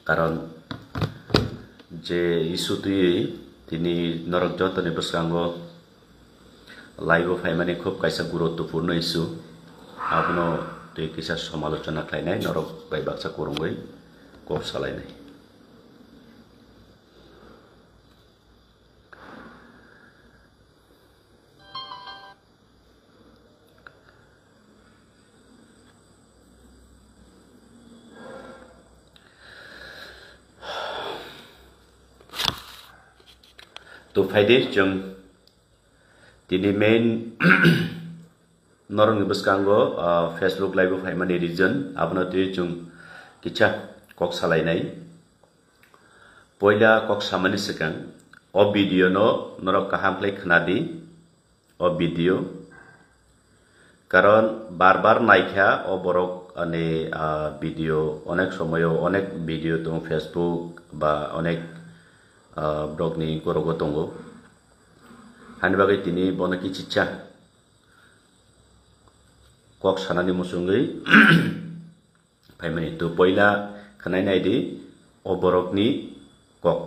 কারণ যে ইস্যুটি তিনি নরক যন্ত্রণী বসকাঙ্গ লাইভ ফাইমানি খুব কাইসা গুরুত্বপূর্ণ ইস্যু আপনো তুই কিসা সমালোচনা খাইনাই নরক বাই বাক্সা করুঙ্গই কব সালাইনাই तो फायदे जों दिनै मेन नरंनि बसकांगो फेसबुक लाइव फाइमानि रिजन आपनो तुइ जों किचा कक सालायनाय पयला कक सामानि सिगां अ भिडिअ नो नरक काहामप्ले खोनादि अ भिडिअ कारण बार बार नायखा अ बरक अने भिडिअ अनेक समयो अनेक भिडिअ दं फेसबुक बा अनेक ब्लगनि गरगो दङ हानि बागै दिनै बनकी चिचा कक सानानि मुसुङै फाइमानि तो पहिला खोनायनायदि अबरकनि कक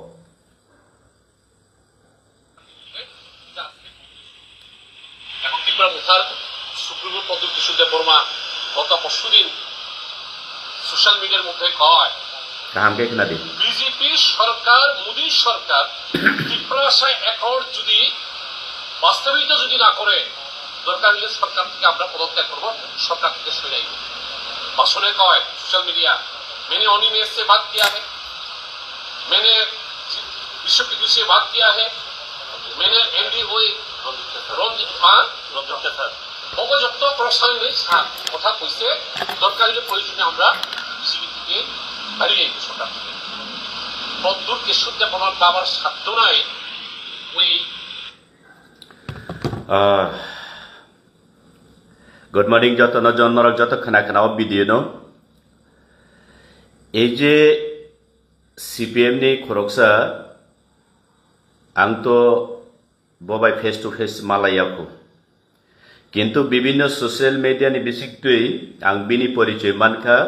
এখন ত্রিপুরা মুখার সুপ্রিম কোর্ট পদ্ধতি সুদে বর্মা গত পরশুদিন সোশ্যাল মিডিয়ার মধ্যে কয় কাহামকে खोनादि বিজেপি সরকার মোদী সরকার ত্রিপুরাশায় অ্যাকর্ড যদি বাস্তবায়িত যদি না করে দরকার হলে সরকার থেকে আমরা পদত্যাগ করব সরকার থেকে সরে যাইব ভাষণে কয় সোশ্যাল मीडिया मैंने अनिमेष से बात किया है मैंने विश्व की से बात किया है मैंने एमडी हुई रंजित অপযুক্ত প্রশ্নে কথা কইছে দরকার হলে প্রয়োজনে আমরা বিজেপি থেকে হারিয়ে যাইব সরকার থেকে পদ্মুর কেশুদ্দে বনার বাবার সাধ্য নাই ওই गुड मर्निंग जत न जन नरक जत खाना खाना भिडिअ नो ए जे सीपीएम नि खरकसा आं तो बबाय फेस टू फेस मालायाखौ किंतु विभिन्न सोशल मीडिया नि बिसिक्तुइ आं बिनि परिचय मानखा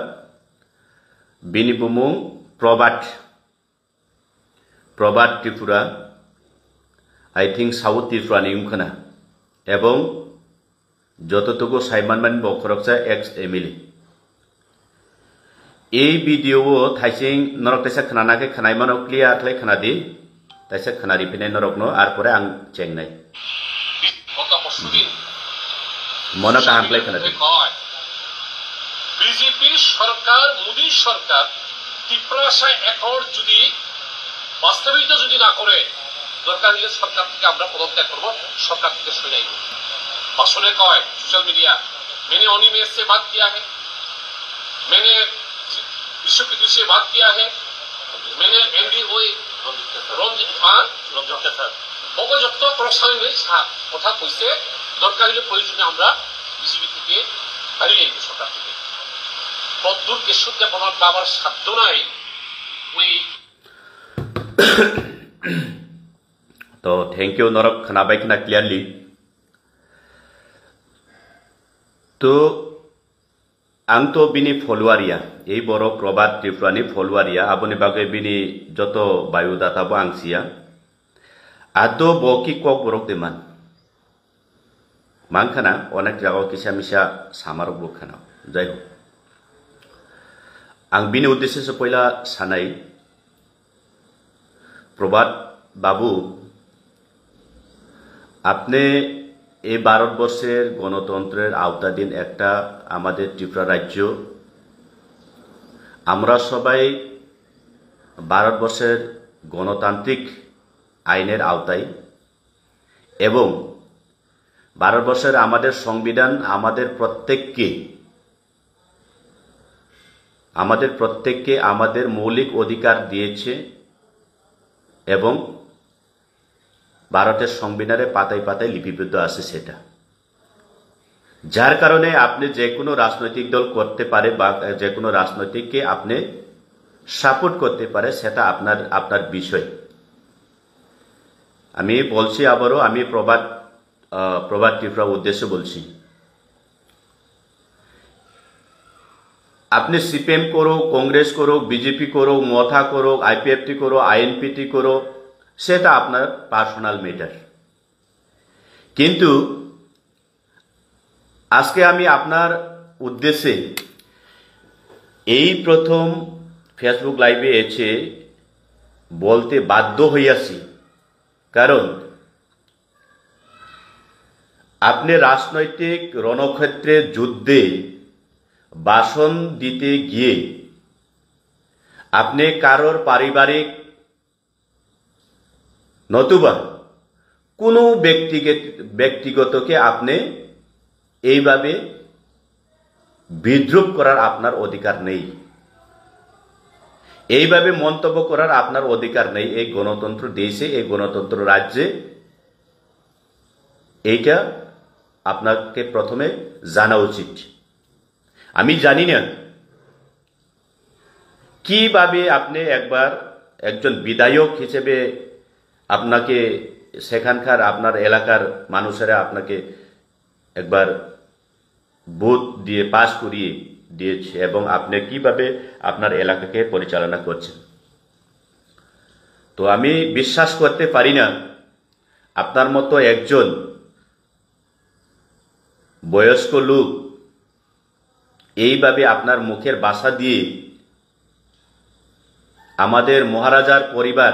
बिनि बुमुं Prabhat Tripura I think south Tripura नि उमखना एवं যতটুকু সাইমানমান বখরকসা এক্স এমএলএ এই ভিডিও থাইসিং নরক তাইসা খানানাকে খানাইমানো ক্লিয়ার খাই খানাদি তাইসা খানারি ফিনাই নরকনো আর পরে আং চেংনাই মনে কাহামপ্লাই খানাদি বিজেপি সরকার মোদী সরকার ত্রিপুরাশায় অ্যাকর্ড যদি বাস্তবায়িত যদি না করে দরকার হলে সরকার থেকে আমরা পদত্যাগ করব সরকার থেকে সরে যাইব भाषण कय सोशल मीडिया मैंने अनिमेष से बात किया है मैंने विश्व की से बात किया है मैंने एमडी हुई रंजित অপযুক্ত প্রশ্নে কথা কইছে দরকার হলে প্রয়োজনে আমরা বিজেপি থেকে হারিয়ে যাইব সরকার থেকে পদ্মুর কেশুদ্দে বনার বাবার সাধ্য নাই ওই তো থ্যাংক ইউ নরক খানাবাই খানা ক্লিয়ারলি तो आं तो बिनि फलुवारिया ए बर प्रभात त्रिपुरानि फलुवारिया आबनि बागै बिनि जत बायोडाटाबो आंसिया आदो बकी कक बरक देमान मानखाना अनेक जागाव किसा मिसा सामारक बखाना जाय हो आं बिनि उद्देश्य से पहिला सानाय प्रभात बाबू आपने এই ভারতবর্ষের গণতন্ত্রের আওতাধীন একটা আমাদের ত্রিপুরা রাজ্য আমরা সবাই ভারতবর্ষের গণতান্ত্রিক আইনের আওতায় এবং ভারতবর্ষের আমাদের সংবিধান আমাদের প্রত্যেককে আমাদের মৌলিক অধিকার দিয়েছে এবং ভারতের সংবিধানে পাতায় পাতায় লিপিবদ্ধ আছে সেটা যার কারণে আপনি যে কোনো রাজনৈতিক দল করতে পারে বা যে কোনো রাজনৈতিককে আপনি সাপোর্ট করতে পারে সেটা আপনার বিষয় আমি বলছি আবারও আমি প্রভাত ত্রিপুরা উদ্দেশ্য বলছি আপনি সিপিএম করুক, কংগ্রেস করুক, বিজেপি করুক, মথা করুক, আইপিএফটি করুক, আইএনপিটি করুক, সেটা আপনার পার্সোনাল ম্যাটার। কিন্তু আজকে আমি আপনার উদ্দেশ্যে এই প্রথম ফেসবুক লাইভে এসে বলতে বাধ্য হইয়াছি, কারণ আপনি রাজনৈতিক রণক্ষেত্রে যুদ্ধে ভাষণ দিতে গিয়ে আপনি কারোর পারিবারিক নতুবা কোনো ব্যক্তিগতকে আপনি এইভাবে বিদ্রুপ করার আপনার অধিকার নেই, এইভাবে মন্তব্য করার আপনার অধিকার নেই। এই গণতন্ত্র দেশে, এই গণতন্ত্র রাজ্যে এইটা আপনাকে প্রথমে জানা উচিত। আমি জানি না কিভাবে আপনি একজন বিধায়ক হিসেবে আপনাকে সেখানকার আপনার এলাকার মানুষেরা আপনাকে একবার ভোট দিয়ে পাস করিয়ে দিয়েছে এবং আপনি কিভাবে আপনার এলাকাকে পরিচালনা করছেন। তো আমি বিশ্বাস করতে পারি না আপনার মতো একজন বয়স্ক লোক এইভাবে আপনার মুখের ভাষা দিয়ে আমাদের মহারাজার পরিবার,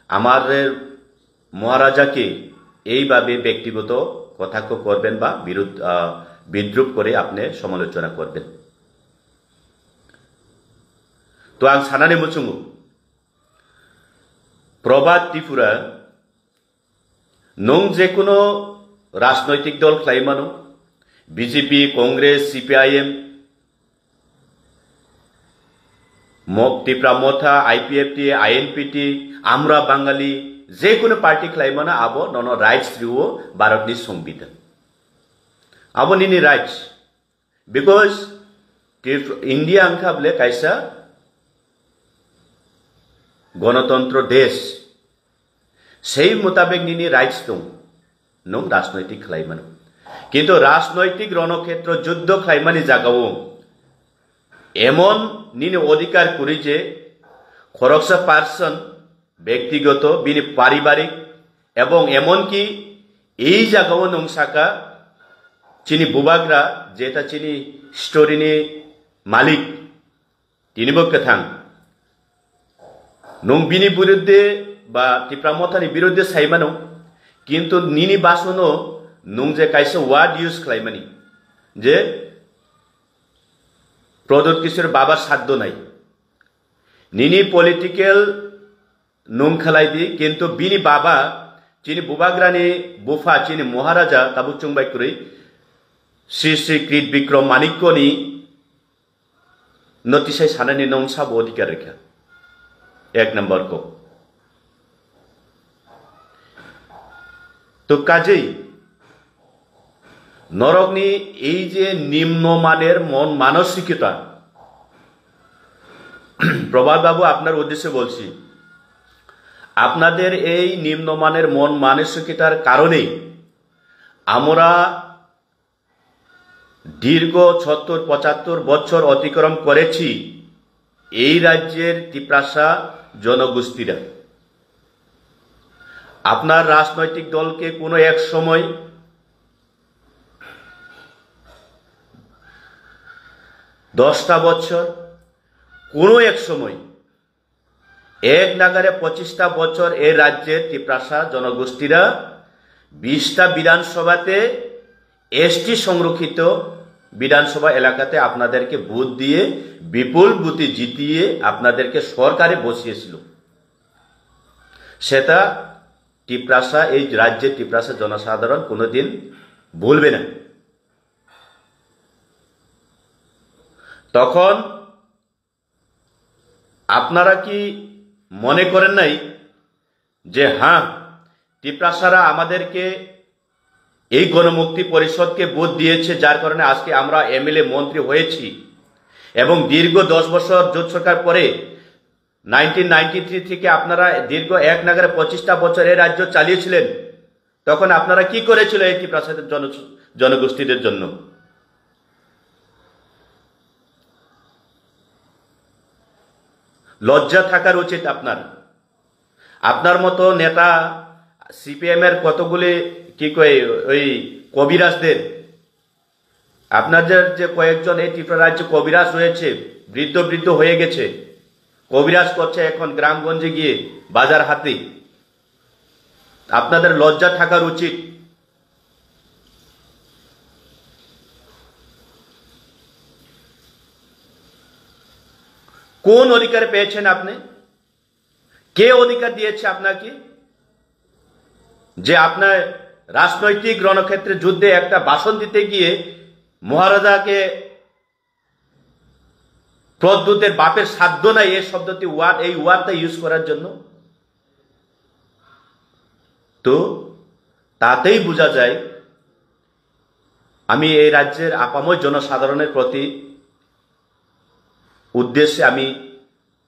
আমাদের মহারাজাকে এইভাবে ব্যক্তিগত কটাক্ষ করবেন বা বিদ্রুপ করে আপনি সমালোচনা করবেন। তো আং সানানে মুচুঙ্গু প্রবাদ ত্রিপুরা নং যে কোনো রাজনৈতিক দল খাইমানো, BJP, Congress, CPIM, Tripura Motha, IPFT, INPT, আমরা বাঙালি যে কোনো পার্টি খাইমানা আবো নন রাইটস রিও भारतनि संविधान आबो निनि राइट्स बिकज इंडिया अंखाबले कायसा गणतंत्र देश সেই মোতাবেক নিনি রাইটস দं नों राजनैतिक खालायमानो किन्तु राजनैतिक रणक्षेत्र युद्ध खालायमानि जागाओ एमन निनि अधिकार करि जे खरकसा पार्सन व्यक्तिगत बिनि पारिबारिक एवं एमनकि এই জায়গাও নংসাকা চিনি বুবাগ্রা যেটা চিনি স্টোরিনি মালিক তিনিবো কথাং নং বিনি বিরুদ্ধে বা ত্রিপুরা মথানি বিরুদ্ধে সাইমানো কিন্তু নিনি বাসনো নং যে কাইসে ওয়ার্ড ইউজ খালাইমানি যে প্রদত্ত কিশোর বাবার সাধ্য নাই নিনি পলিটিক্যাল নং খালাই দি কিন্তু বিনি বাবা চিনি বুবাগ্রানি বুফা চিনি মহারাজা তাবুচুং বাইকুরি শ্রী শ্রী কৃত বিক্রম মানিক্যনি नतिसाय सानानि नौ सब अधिकार रेखा एक नंबर को तो काजेई नरकनि এই যে নিম্নমানের মন মানসিকতা প্রভাত বাবু আপনার উদ্দেশ্যে বলছি আপনাদের এই নিম্নমানের মন মানসিকতার কারণে আমরা দীর্ঘ ৭০-৭৫ বছর অতিক্রম করেছি এই রাজ্যের ত্রিপ্রাসা জনগোষ্ঠীরা আপনার রাজনৈতিক দলকে কোনো এক সময় 10টা বছর কোনো এক সময় এক নাগারে 25টা বছর এই রাজ্যের ত্রিপ্রাসা জনগোষ্ঠীরা 20টা বিধানসভাতে এসটি সংরক্ষিত বিধানসভা এলাকাতে আপনাদেরকে ভোট দিয়ে বিপুল ভোটে জিতিয়ে আপনাদেরকে সরকারে বসিয়েছিল সেটা ত্রিপ্রাসা এই রাজ্যের ত্রিপ্রাসা জনসাধারণ কোনোদিন ভুলবে না তখন আপনারা কি মনে করেন নাই যে হ্যাঁ ত্রিপ্রাসারা আমাদেরকে এই গণমুক্তি পরিষদকে ভোট দিয়েছে যার কারণে আজকে আমরা এমএলএ মন্ত্রী হয়েছি এবং দীর্ঘ 10 বছর জোট সরকার পরে 1993 থেকে আপনারা দীর্ঘ এক নাগারে 25টা বছর এই রাজ্য চালিয়েছিলেন তখন আপনারা কি করেছিল এই ত্রিপ্রাসাদের জনগোষ্ঠীদের জন্য লজ্জা থাকার উচিত আপনার। আপনার মতো নেতা সিপিএম এর কতগুলি কি কয় ওই কবিরাজদের, আপনাদের যে কয়েকজন এই ত্রিপুরা রাজ্যে কবিরাজ রয়েছে, বৃদ্ধ বৃদ্ধ হয়ে গেছে, কবিরাজ করছে এখন গ্রামগঞ্জে গিয়ে বাজার হাতে। আপনাদের লজ্জা থাকার উচিত। কোন অধিকার পেয়েছেন আপনি? কে অধিকার দিয়েছে আপনাকে যে আপনার রাজনৈতিক রণক্ষেত্রে যুদ্ধে একটা ভাষণ দিতে গিয়ে মহারাজাকে প্রদ্যুতের বাপের সাধ্য নাই এই শব্দটি এই ওয়ার্ডটা ইউজ করার জন্য? তো তাতেই বোঝা যায় আমি এই রাজ্যের আপামর জনসাধারণের প্রতি উদ্দেশ্যে আমি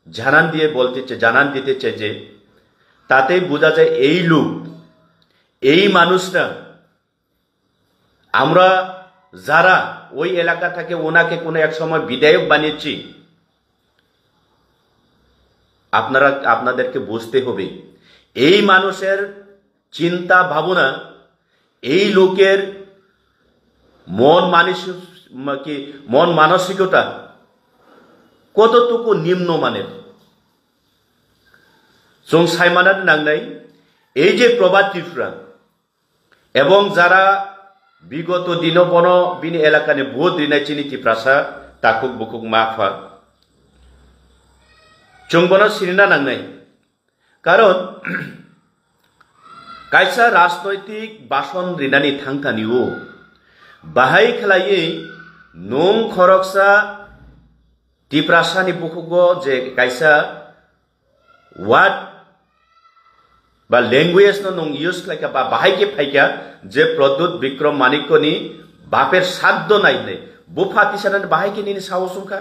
জানান দিতে চাই যে তাতেই বোঝা যায় এই লোক, এই মানুষটা, আমরা যারা ওই এলাকা থেকে ওনাকে কোনো এক সময় বিধায়ক বানিয়েছি, আপনাদেরকে বুঝতে হবে এই মানুষের চিন্তা ভাবনা, এই লোকের মন মানসিকতা কতটুকু নিম্নমানের। সাইমানার নাংনাই এই যে প্রবাদ ত্রিপুরা এবং যারা বিগত দিন বন বিনি এলাকানে বহুত রিনাই চিনি ত্রিপ্রাসা তাকুক বুকুক মাফা চুংবন সিরিনা নাংনাই। কারণ কাইসা রাজনৈতিক বাসন রিনানি थांथानिओ बाहाय खेलायै नं खरकसा ত্রিপ্রাসানি बुकुगो जे काइसा वाट बा लैंग्वेज नं यूज खालायका बा बाहाय के फायका जे प्रद्युत विक्रम मानिक्यनि बापेर साध्य नायने बुफा तिसानान बाहाय के निनि साहस उनका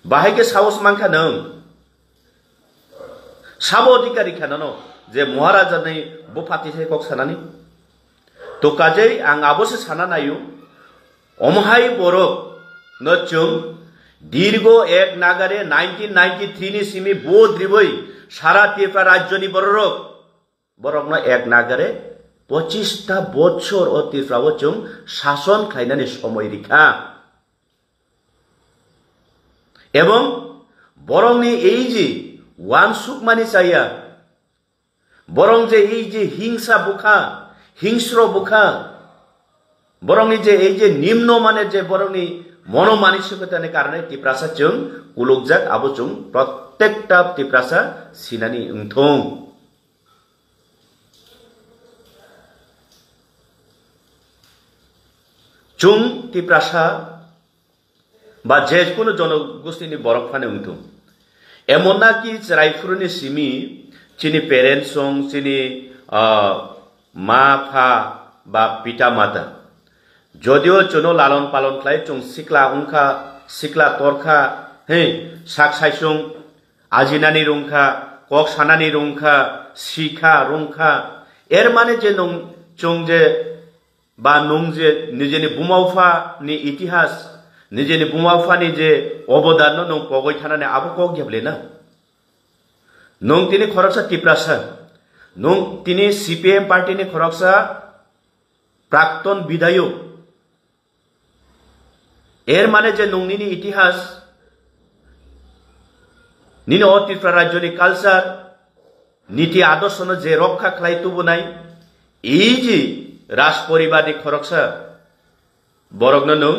बाहाय के साहस मानखा नों साब अधिकारी खानो जे महाराजा ने बुफाती से कक सानानी तो काजै आं आबोसे साना नायो अमहाय बरक नचुं दीर्घ एक नागारे 1993 नि सिमी बोद्रिबै सारा त्रिपुरा राज्यनि बरक न एक नागारे 25टा बछर ओ त्रिपुराओ जों शासन खालायनानै समय रेखा एवं बरंनि এই যে वानसुक मानि जाया बरं जे এই যে হিংসা বুখা হিংস্র বুখা বরংনি যে এই যে নিম্ন মানের যে বরংনি মনোমানসিকতার কারণে ত্রিপ্রাসা जों কুলুকজাক আবো जों প্রত্যেকটা ত্রিপ্রাসা সিনানি উংথং जों ত্রিপ্রাসা বা যে কোনো জনগোষ্ঠীনি বরফানে উংথং এমন নাকি রায়পুরনি সিমি চিনি পেরেন্টস চিনি মা ফা বা পিতা মাতা যদিও চুনো লালন পালন খাই চুং সিকলা উংখা সিকলা তরখা হে সাক সাইসুং আজিনানি রুংখা কক সানানি রুংখা শিখা রুংখা এর মানে যে নং চুং যে বা নং যে নিজেনি বুমাউফা নি ইতিহাস নিজেনি বুমাউফানি যে অবদান নং পগৈ থানানে আবো কক গেবলে না নং তিনি খরকসা ত্রিপ্রাসা নং তিনি সিপিএম পার্টিনি খরকসা প্রাক্তন বিধায়ক এর মানে যে নংনিনি ইতিহাস নিনি অ ত্রিপুরা রাজ্যনি কালচার নীতি আদর্শ যে রক্ষা খালাইতুবো নাই এই যে রাজ পরিবারনি খরকসা বরগ্ন নং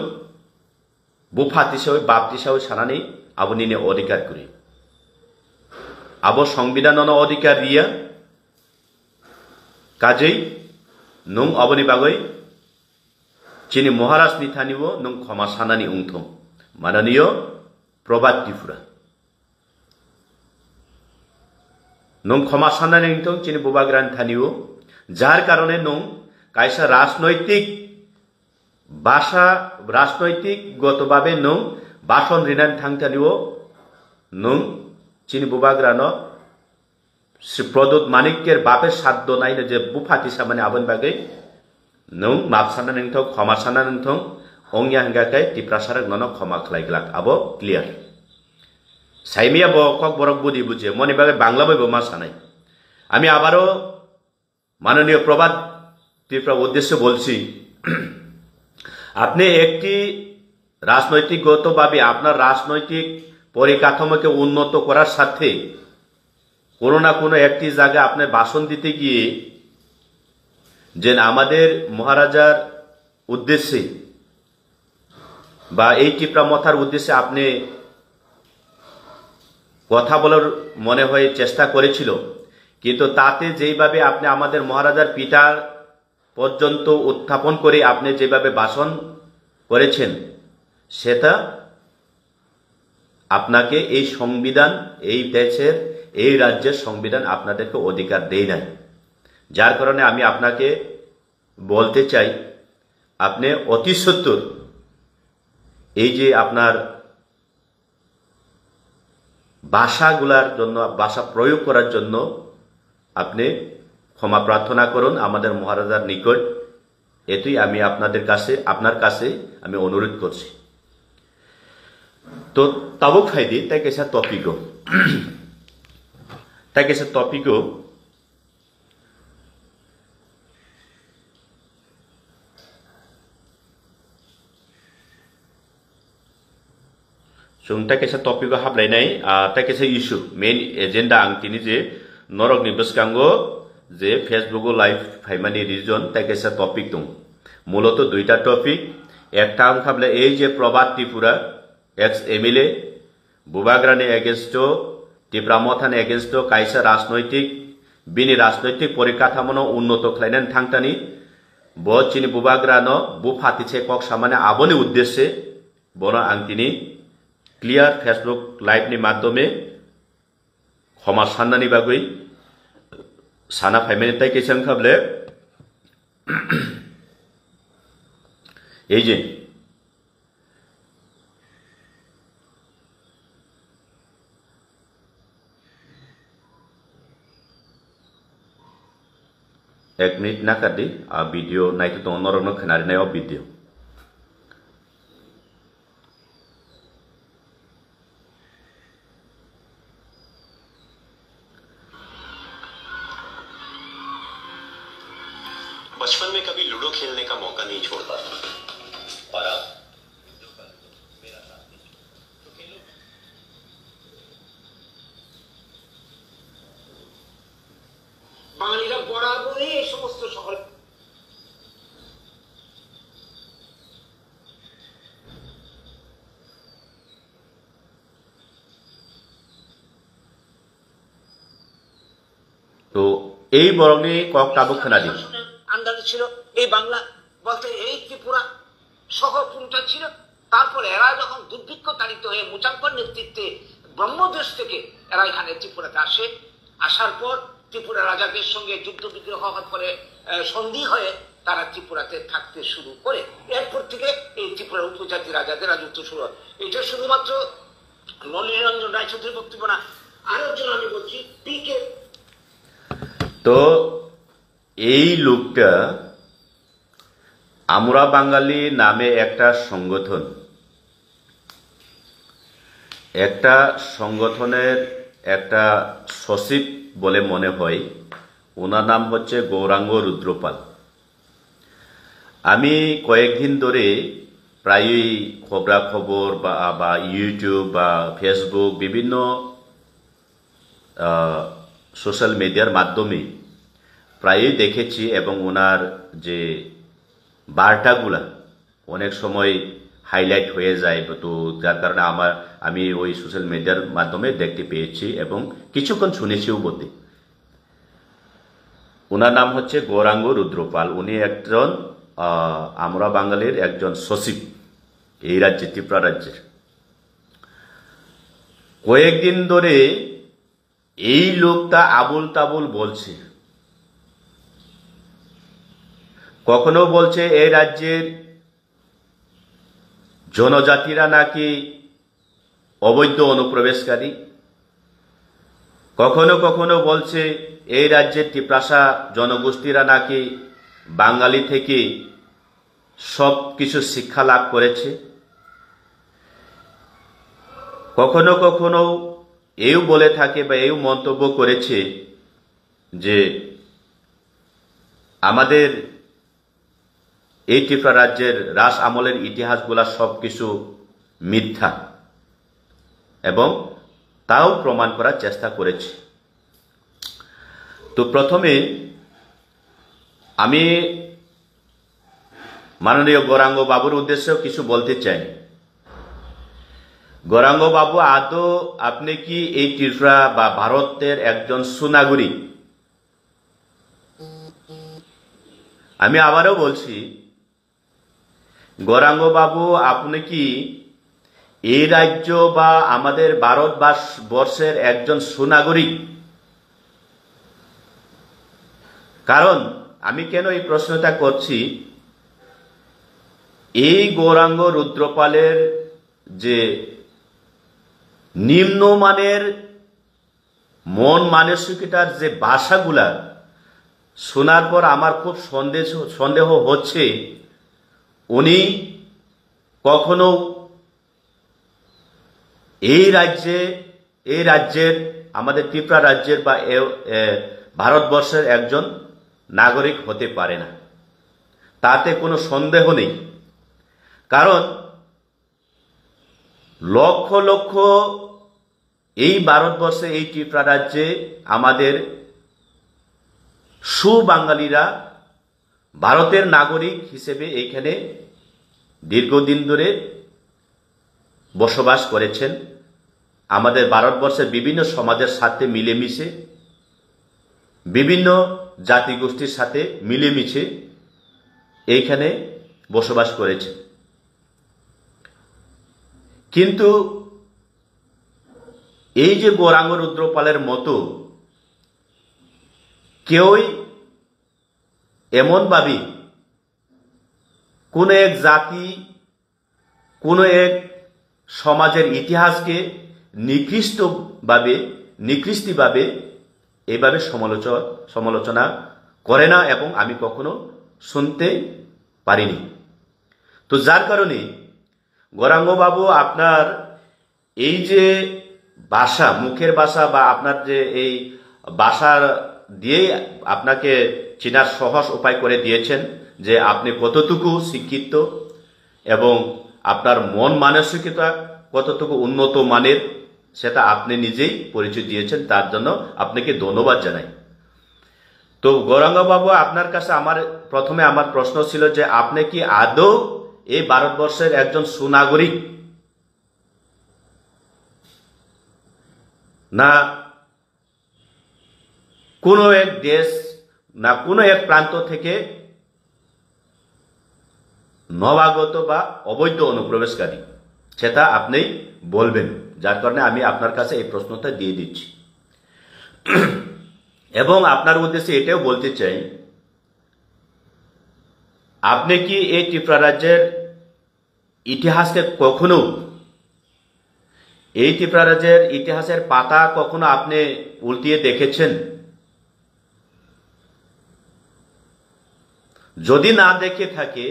বুফাতিসাও বাপতিসাও সানানি আবো নিনে অধিকার করি আবো সংবিধান অধিকার রিয়া কাজেই নং অবনি বাগৈ চিনি মহারাজ নিথানিও নং ক্ষমা সানানি উংথং মাননীয় প্রবাদ ত্রিপুরা নং ক্ষমা সানানি উংথং চিনি বুবাগ্রান থানিও যার কারণে নং কাইসা রাজনৈতিক ভাষা রাজনৈতিক গতভাবে নং বাসন রিনান থাংথানিও নং চিনি বুবাগ্রানো শ্রী প্রদ্যুৎ মানিক্যের বাপের সাধ্য নাইনে যে বুফাতি সামানে আবন বাগে নং মাপ সানা নংথং ক্ষমা সানা নংথং ongya hinggakai tiprasarak nono khoma khlaiglak abo clear saimia bo kok borok budi buje moni bagai bangla বইব মা সানাই আমি আবারও মাননীয় প্রবাদ ত্রিপুরা উদ্দেশ্যে বলছি আপনি একটি রাজনৈতিকগতভাবে আপনার রাজনৈতিক পরিকাঠামোকে উন্নত করার সাথে কোনো না কোনো একটি জায়গায় আপনি ভাষণ দিতে গিয়ে যে আমাদের মহারাজার উদ্দেশ্যে বা এই টিপরা মথার উদ্দেশ্যে আপনি কথা বলার মনে হয় চেষ্টা করেছিল কিন্তু তাতে যেইভাবে আপনি আমাদের মহারাজার পিতা পর্যন্ত উত্থাপন করে আপনি যেভাবে ভাষণ করেছেন সেটা আপনাকে এই সংবিধান এই দেশের এই রাজ্যের সংবিধান আপনাদেরকে অধিকার দেয় নাই যার কারণে আমি আপনাকে বলতে চাই আপনি অতি সত্বর এই যে আপনার ভাষাগুলার জন্য ভাষা প্রয়োগ করার জন্য আপনি ক্ষমা প্রার্থনা করুন আমাদের মহারাজার নিকট এটাই আমি আপনার কাছে আমি অনুরোধ করছি তো tabuk haidi tai kaisa topiko Sung ta kaisa topiko hablai ta kaisa issue main agenda ang tini je norok ni boskango je Facebook live faimani region ta kaisa topic dong muloto duita topic ekta ang khable ei je Probad Tripura ex MLA বুবাগ্রানি against টিপ্রামথান against কাইসা রাজনৈতিক বিনি রাজনৈতিক পরিকাঠামো উন্নত খাইনান থাংতানি বচিনি বুবাগ্রানো বুফাতিছে cock সামানে আবনি উদ্দেশ্যে বন আং তিনি ক্লিয়ার ফেসবুক লাইভ নি মাধ্যমে ক্ষমা সান্নানি বাগৈ সানা ফাইমেনি তাই কেসাং খাবলে এই যে एक मिनट ना कर दी वीडियो नहीं तो नरक न खनारी नहीं वीडियो बचपन में कभी लूडो खेलने का मौका नहीं छोड़ता और अब বাঙালিরা বরাবরই এই সমস্ত শহরে তো এই বরংনি কক তাবুক খানাদি আন্দাজে ছিল এই বাংলা বলতে এই ত্রিপুরা সহ পুরোটা ছিল তারপর এরা যখন দুর্ভিক্ষ তাড়িত হয়ে মুচাঙ্কর নেতৃত্বে ব্রহ্মদেশ থেকে এরা এখানে ত্রিপুরাতে আসে আসার পর ত্রিপুরা রাজাদের সঙ্গে যুদ্ধ বিগ্রহ হওয়ার পরে সন্ধি হয়ে তারা ত্রিপুরাতে থাকতে শুরু করে এরপর থেকে এই ত্রিপুরার উপজাতি রাজাদের রাজত্ব শুরু হয় এটা শুধুমাত্র নলিনীরঞ্জন রায়চৌধুরীর বক্তব্য না আরো একজন আমি বলছি পিকে তো এই লোকটা আমরা বাঙালি নামে একটা সংগঠনের একটা সচিব বলে মনে হয় ওনার নাম হচ্ছে গৌরাঙ্গ রুদ্রপাল আমি কয়েকদিন ধরে প্রায়ই খবরাখবর বা ইউটিউব বা ফেসবুক বিভিন্ন সোশ্যাল মিডিয়ার মাধ্যমে প্রায়ই দেখেছি এবং ওনার যে বার্তাগুলা অনেক সময় হাইলাইট হয়ে যায় তো যার কারণে আমি ওই সোশ্যাল মিডিয়ার মাধ্যমে দেখতে পেয়েছি এবং কিছুক্ষণ শুনেছিও বলতে ওনার নাম হচ্ছে গৌরাঙ্গ রুদ্রপাল উনি একজন আমরা বাঙালির একজন সচিব এই রাজ্যে ত্রিপুরা রাজ্যের কয়েকদিন ধরে এই লোকটা আবুল তাবুল বলছে কখনো বলছে এই রাজ্যের জনজাতিরা নাকি অবৈধ অনুপ্রবেশকারী কখনো কখনো বলছে এই রাজ্যের টিপ্রাসা জনগোষ্ঠীরা নাকি বাঙালি থেকে সব কিছু শিক্ষা লাভ করেছে। কখনো কখনো এও বলে থাকে বা এও মন্তব্য করেছে যে আমাদের এই ত্রিপুরা রাজ্যের রাজ আমলের ইতিহাসগুলা সব কিছু মিথ্যা, এবং তাও প্রমাণ করার চেষ্টা করেছে। তো প্রথমে আমি মাননীয় গৌরাঙ্গ বাবুর উদ্দেশ্যেও কিছু বলতে চাই। গৌরাঙ্গ বাবু, আদৌ আপনি কি এই ত্রিপুরা বা ভারতের একজন সুনাগরিক? আমি আবারও বলছি, গৌরাঙ্গ বাবু, আপনি কি এই রাজ্য বা আমাদের ভারতবর্ষের একজন সুনাগরিক? কারণ আমি কেন এই প্রশ্নটা করছি, এই গৌরাঙ্গ রুদ্রপালের যে নিম্নমানের মন মানসিকতার যে ভাষাগুলা শোনার পর আমার খুব সন্দেহ হচ্ছে উনি কখনো এই রাজ্যের আমাদের ত্রিপুরা রাজ্যের বা ভারতবর্ষের একজন নাগরিক হতে পারে না, তাতে কোনো সন্দেহ নেই। কারণ লক্ষ লক্ষ এই ভারতবর্ষে এই ত্রিপুরা রাজ্যে আমাদের সুবাঙালিরা ভারতের নাগরিক হিসেবে এইখানে দীর্ঘদিন ধরে বসবাস করেছেন। আমাদের ভারতবর্ষের বিভিন্ন সমাজের সাথে মিলেমিশে, বিভিন্ন জাতিগোষ্ঠীর সাথে মিলেমিশে এইখানে বসবাস করেছেন। কিন্তু এই যে গৌরাঙ্গ রুদ্রপালের মতো কেউই এমনভাবে কোন এক জাতি, কোন এক সমাজের ইতিহাসকে নিকৃষ্টিভাবে এইভাবে সমালোচনা করে না, এবং আমি কখনো শুনতে পারিনি। তো যার কারণে গৌরাঙ্গবাবু, আপনার এই যে ভাষা, মুখের ভাষা বা আপনার যে এই ভাষা দিয়ে আপনাকে চেনার সহজ উপায় করে দিয়েছেন যে আপনি কতটুকু শিক্ষিত এবং আপনার মন মানসিকতা কতটুকু উন্নত মানের, সেটা আপনি নিজেই পরিচয় দিয়েছেন। তার জন্য আপনাকে ধন্যবাদ জানাই। তো গৌরাঙ্গবাবু, আপনার কাছে প্রথমে আমার প্রশ্ন ছিল যে আপনি কি আদৌ এই ভারতবর্ষের একজন সুনাগরিক, না কোনো এক দেশ না কোনো এক প্রান্ত থেকে নবাগত বা অবৈধ অনুপ্রবেশকারী, সেটা আপনি বলবেন। যার কারণে আমি আপনার কাছে এই প্রশ্নটা দিয়ে দিচ্ছি। এবং আপনার উদ্দেশ্যে এটাও বলতে চাই, আপনি কি এই ত্রিপুরা রাজ্যের ইতিহাসকে কখনো, এই ত্রিপুরা রাজ্যের ইতিহাসের পাতা কখনো আপনি উল্টিয়ে দেখেছেন? যদি না দেখে থাকে,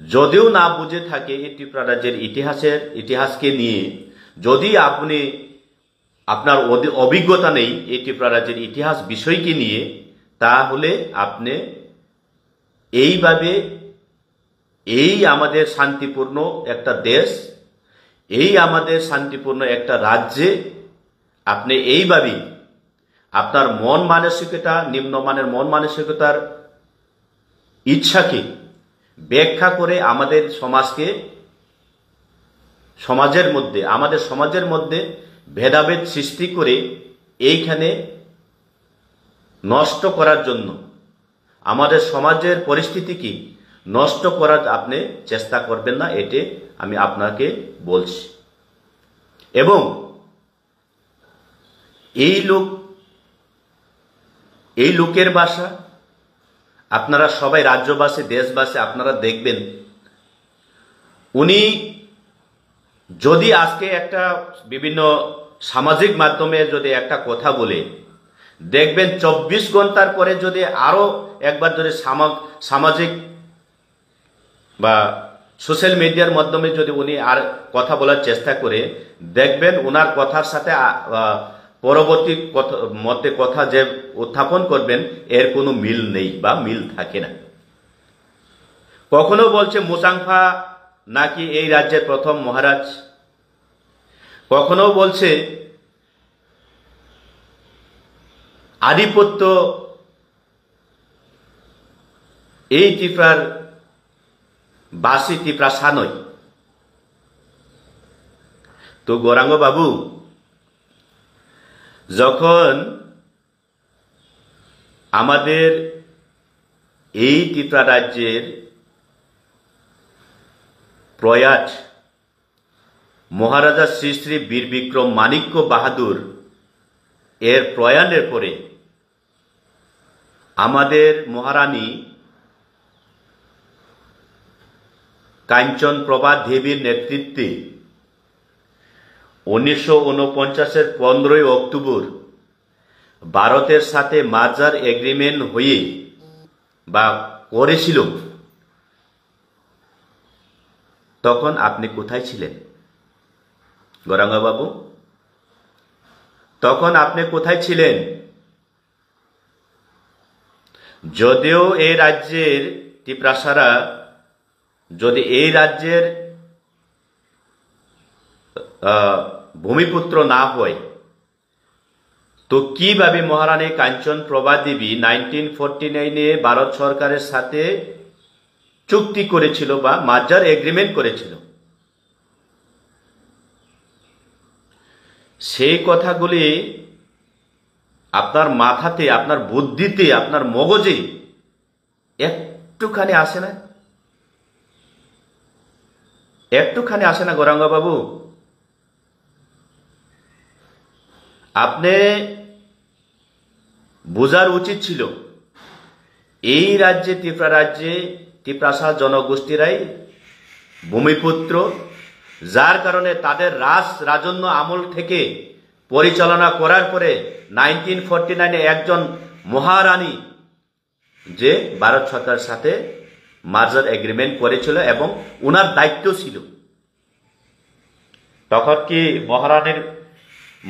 যদিও না বুঝে থাকে এই ত্রিপুরা রাজ্যের ইতিহাসকে নিয়ে, যদি আপনি আপনার অভিজ্ঞতা নেই এই ত্রিপুরা রাজ্যের ইতিহাস বিষয়কে নিয়ে, তাহলে আপনি এইভাবে এই আমাদের শান্তিপূর্ণ একটা দেশ, এই আমাদের শান্তিপূর্ণ একটা রাজ্যে আপনি এইভাবে আপনার মন মানসিকতা, নিম্নমানের মন মানসিকতার ইচ্ছাকে ব্যাখ্যা করে আমাদের সমাজের মধ্যে ভেদাভেদ সৃষ্টি করে এইখানে নষ্ট করার জন্য, আমাদের সমাজের পরিস্থিতিকে নষ্ট করার আপনি চেষ্টা করবেন না, এটি আমি আপনাকে বলছি। এবং এই লোকের ভাষা আপনারা সবাই রাজ্যবাসী, দেশবাসী, আপনারা দেখবেন, উনি যদি আজকে একটা বিভিন্ন সামাজিক মাধ্যমে যদি একটা কথা বলে, দেখবেন 24 ঘন্টার পরে যদি আরো একবার যদি সামাজিক বা সোশ্যাল মিডিয়ার মাধ্যমে যদি উনি আর কথা বলার চেষ্টা করে, দেখবেন ওনার কথার সাথে পরবর্তী মধ্যে কথা যে উত্থাপন করবেন এর কোনো মিল নেই বা মিল থাকে না। কখনো বলছে মুচাংফা নাকি এই রাজ্যের প্রথম মহারাজ, কখনো বলছে আধিপত্য এই ত্রিপুরার বাসী ত্রিপুরা সানই। তো গৌরাঙ্গ বাবু, যখন আমাদের এই ত্রিপুরা রাজ্যের প্রয়াত মহারাজা শ্রী শ্রী বীর বিক্রম মাণিক্য বাহাদুর এর প্রয়াণের পরে আমাদের মহারানী কাঞ্চনপ্রভা দেবীর নেতৃত্বে 1949-এর 15ই অক্টোবর ভারতের সাথে মার্জার এগ্রিমেন্ট হয়ে বা করেছিল, তখন আপনি কোথায় ছিলেন গৌরাঙ্গ বাবু? তখন আপনি কোথায় ছিলেন? যদিও এই রাজ্যের ত্রিপুরাসারা যদি এই রাজ্যের ভূমিপুত্র না হয়, তো কিভাবে মহারানী কাঞ্চনপ্রভা দেবী 1949-এ ভারত সরকারের সাথে চুক্তি করেছিল বা মার্জার এগ্রিমেন্ট করেছিল? সেই কথাগুলি আপনার মাথাতে, আপনার বুদ্ধিতে, আপনার মগজে একটুখানি আসে না? একটুখানি আসে না গৌরাঙ্গ বাবু? আপনি বোঝার উচিত ছিল এই রাজ্যে, ত্রিপুরা রাজ্যে ত্রিপুরাসা জনগোষ্ঠীরাই ভূমিপুত্র, যার কারণে তাদের রাজন্য আমল থেকে পরিচালনা করার পরে 1949-এ একজন মহারানী যে ভারত সরকারের সাথে মার্জার এগ্রিমেন্ট করেছিল এবং উনার দায়িত্ব ছিল। তখন কি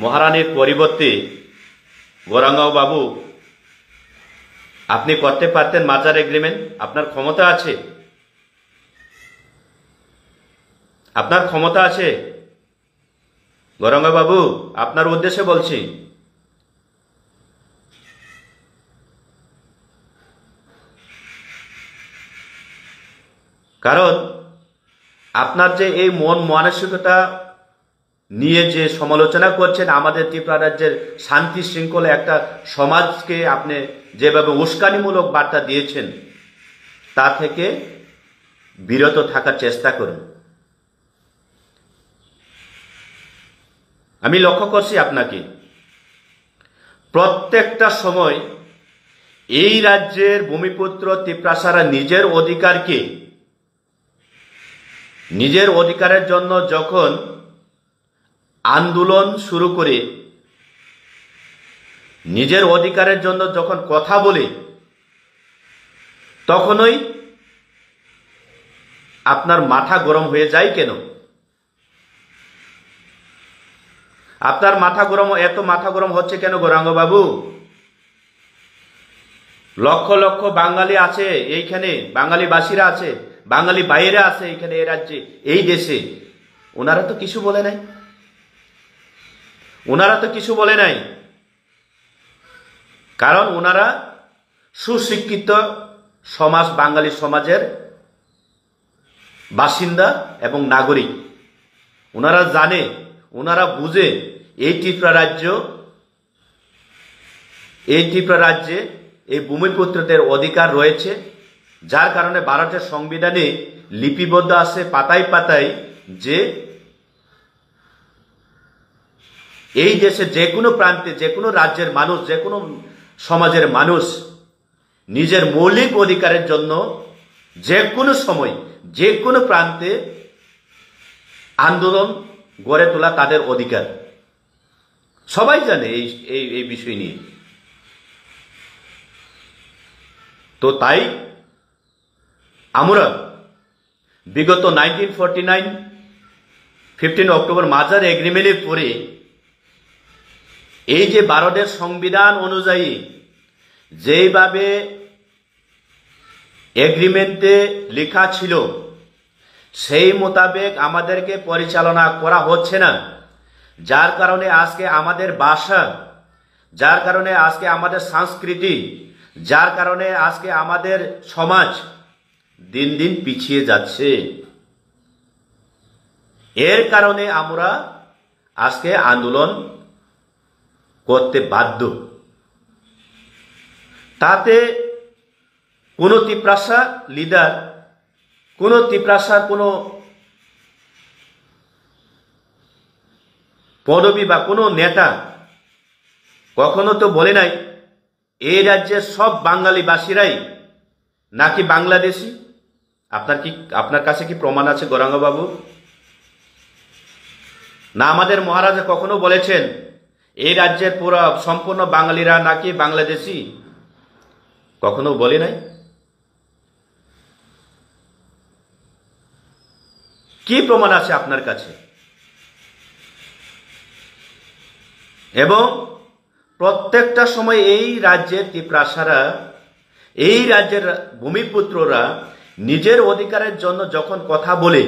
মহারানীর পরিবর্তে গৌরাঙ্গ বাবু আপনি করতে পারতেন মার্জার এগ্রিমেন্ট? আপনার ক্ষমতা আছে, আপনার ক্ষমতা আছে গৌরাঙ্গ বাবু, আপনার উদ্দেশ্যে বলছি। কারণ আপনার যে এই মন মানসিকতা নিয়ে যে সমালোচনা করছেন, আমাদের ত্রিপুরা রাজ্যের শান্তি শৃঙ্খলা একটা সমাজকে আপনি যেভাবে উস্কানিমূলক বার্তা দিয়েছেন, তা থেকে বিরত থাকার চেষ্টা করুন। আমি লক্ষ্য করছি আপনাকে প্রত্যেকটা সময় এই রাজ্যের ভূমিপুত্র ত্রিপুরাসারা নিজের অধিকারের জন্য যখন আন্দোলন শুরু করে, নিজের অধিকারের জন্য যখন কথা বলে, তখনই আপনার মাথা গরম হয়ে যায় কেন? আপনার এত মাথা গরম হচ্ছে কেন গৌরাঙ্গ বাবু? লক্ষ লক্ষ বাঙালি আছে এইখানে, বাঙালিবাসীরা আছে, বাঙালি বাইরে আছে এইখানে, এই রাজ্যে, এই দেশে। ওনারা তো কিছু বলে নাই, ওনারা তো কিছু বলে নাই। কারণ ওনারা সুশিক্ষিত সমাজ, বাঙালি সমাজের বাসিন্দা এবং নাগরিক। ওনারা জানে, ওনারা বুঝে এই ত্রিপুরা রাজ্যে এই ভূমিপুত্রদের অধিকার রয়েছে, যার কারণে ভারতের সংবিধানে লিপিবদ্ধ আছে পাতায় পাতায় যে এই দেশে যে কোনো প্রান্তে, যে কোনো রাজ্যের মানুষ, যে কোনো সমাজের মানুষ নিজের মৌলিক অধিকারের জন্য যে কোনো সময়, যে কোনো প্রান্তে আন্দোলন গড়ে তোলা তাদের অধিকার। সবাই জানে এই বিষয় নিয়ে। তো তাই আমরা বিগত 1949 15 অক্টোবর মাজার এগ্রিমেন্টের পরে এই যে ভারতের সংবিধান অনুযায়ী যেইভাবে এগ্রিমেন্টে লেখা ছিল সেই মোতাবেক আমাদেরকে পরিচালনা করা হচ্ছে না, যার কারণে আজকে আমাদের ভাষা, যার কারণে আজকে আমাদের সংস্কৃতি, যার কারণে আজকে আমাদের সমাজ দিন দিন পিছিয়ে যাচ্ছে। এর কারণে আমরা আজকে আন্দোলন করতে বাধ্য। তাতে কোনো তিপ্রাসা লিডার, কোনো তিপ্রাসার কোনো পদবী বা কোনো নেতা কখনো তো বলে নাই এই রাজ্যের সব বাঙালিবাসীরাই নাকি বাংলাদেশি। আপনার কাছে কি প্রমাণ আছে গৌরাঙ্গবাবু? না আমাদের মহারাজা কখনো বলেছেন এই রাজ্যের পুরো সম্পূর্ণ বাঙালিরা নাকি বাংলাদেশি? কখনো বলে নাই। কি প্রমাণ আছে আপনার কাছে? এবং প্রত্যেকটা সময় এই রাজ্যের তিপ্রাসারা, এই রাজ্যের ভূমিপুত্ররা নিজের অধিকারের জন্য যখন কথা বলে,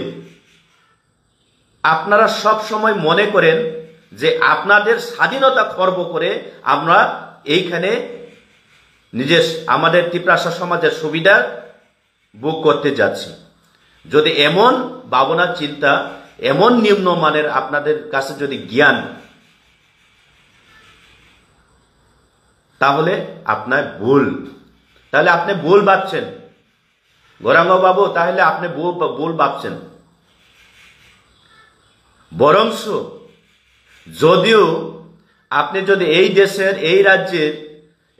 আপনারা সব সময় মনে করেন যে আপনাদের স্বাধীনতা খর্ব করে আমরা এইখানে নিজের আমাদের তিপ্রাসা সমাজের সুবিধা ভোগ করতে যাচ্ছি। যদি এমন ভাবনা চিন্তা, এমন নিম্নমানের আপনাদের কাছে যদি জ্ঞান, তাহলে আপনার ভুল, তাহলে আপনি ভুল ভাবছেন গৌরাঙ্গবাবু, তাহলে আপনি ভুল ভাবছেন। বরংস যদিও আপনি যদি এই দেশের, এই রাজ্যের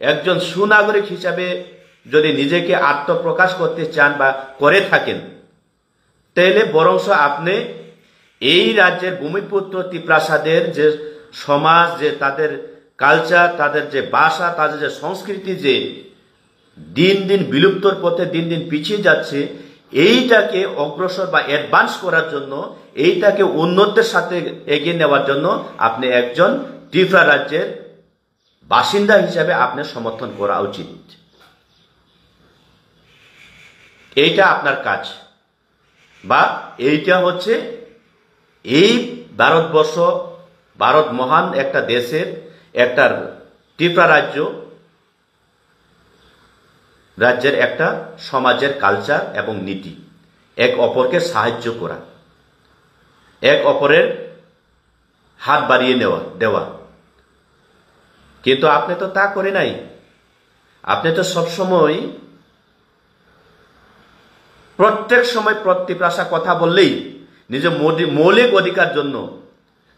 একজন সুনাগরিক হিসাবে যদি নিজেকে আত্মপ্রকাশ করতে চান বা করে থাকেন, তাহলে বরংস আপনি এই রাজ্যের ভূমিপুত্র তিপ্রাসাদের যে সমাজ, যে তাদের কালচার, তাদের যে ভাষা, তাদের যে সংস্কৃতি যে দিন দিন বিলুপ্তর পথে দিন দিন পিছিয়ে যাচ্ছে, এইটাকে অগ্রসর বা অ্যাডভান্স করার জন্য, এইটাকে উন্নতির সাথে এগিয়ে নেওয়ার জন্য আপনি একজন ত্রিপুরা রাজ্যের বাসিন্দা হিসাবে আপনি সমর্থন করা উচিত। এইটা আপনার কাজ, বা এইটা হচ্ছে এই ভারতবর্ষ, ভারত মহান একটা দেশের, একটা ত্রিপুরা রাজ্যের একটা সমাজের কালচার এবং নীতি, এক অপরকে সাহায্য করা, এক অপরের হাত বাড়িয়ে দেওয়া। কিন্তু আপনি তো তা করে নাই। আপনি তো সবসময়, প্রত্যেক সময় তিপ্রাসা কথা বললেই নিজের মৌলিক অধিকার জন্য,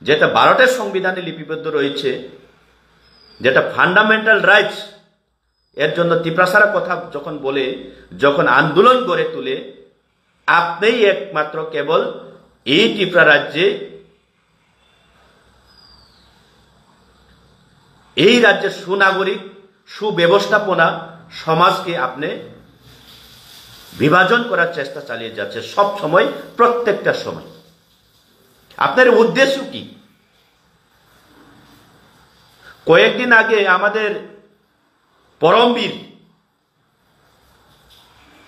যেটা ভারতের সংবিধানে লিপিবদ্ধ রয়েছে, যেটা ফান্ডামেন্টাল রাইটস, এর জন্য তিপ্রাসার কথা যখন বলে, যখন আন্দোলন গড়ে তুলে, আপনিই একমাত্র কেবল এই ত্রিপুরা রাজ্যে, এই রাজ্যের সুনাগরিক, সুব্যবস্থাপনা সমাজকে আপনি বিভাজন করার চেষ্টা চালিয়ে যাচ্ছে সব সময়, প্রত্যেকটা সময়। আপনার উদ্দেশ্য কি? কয়েকদিন আগে আমাদের পরমবীর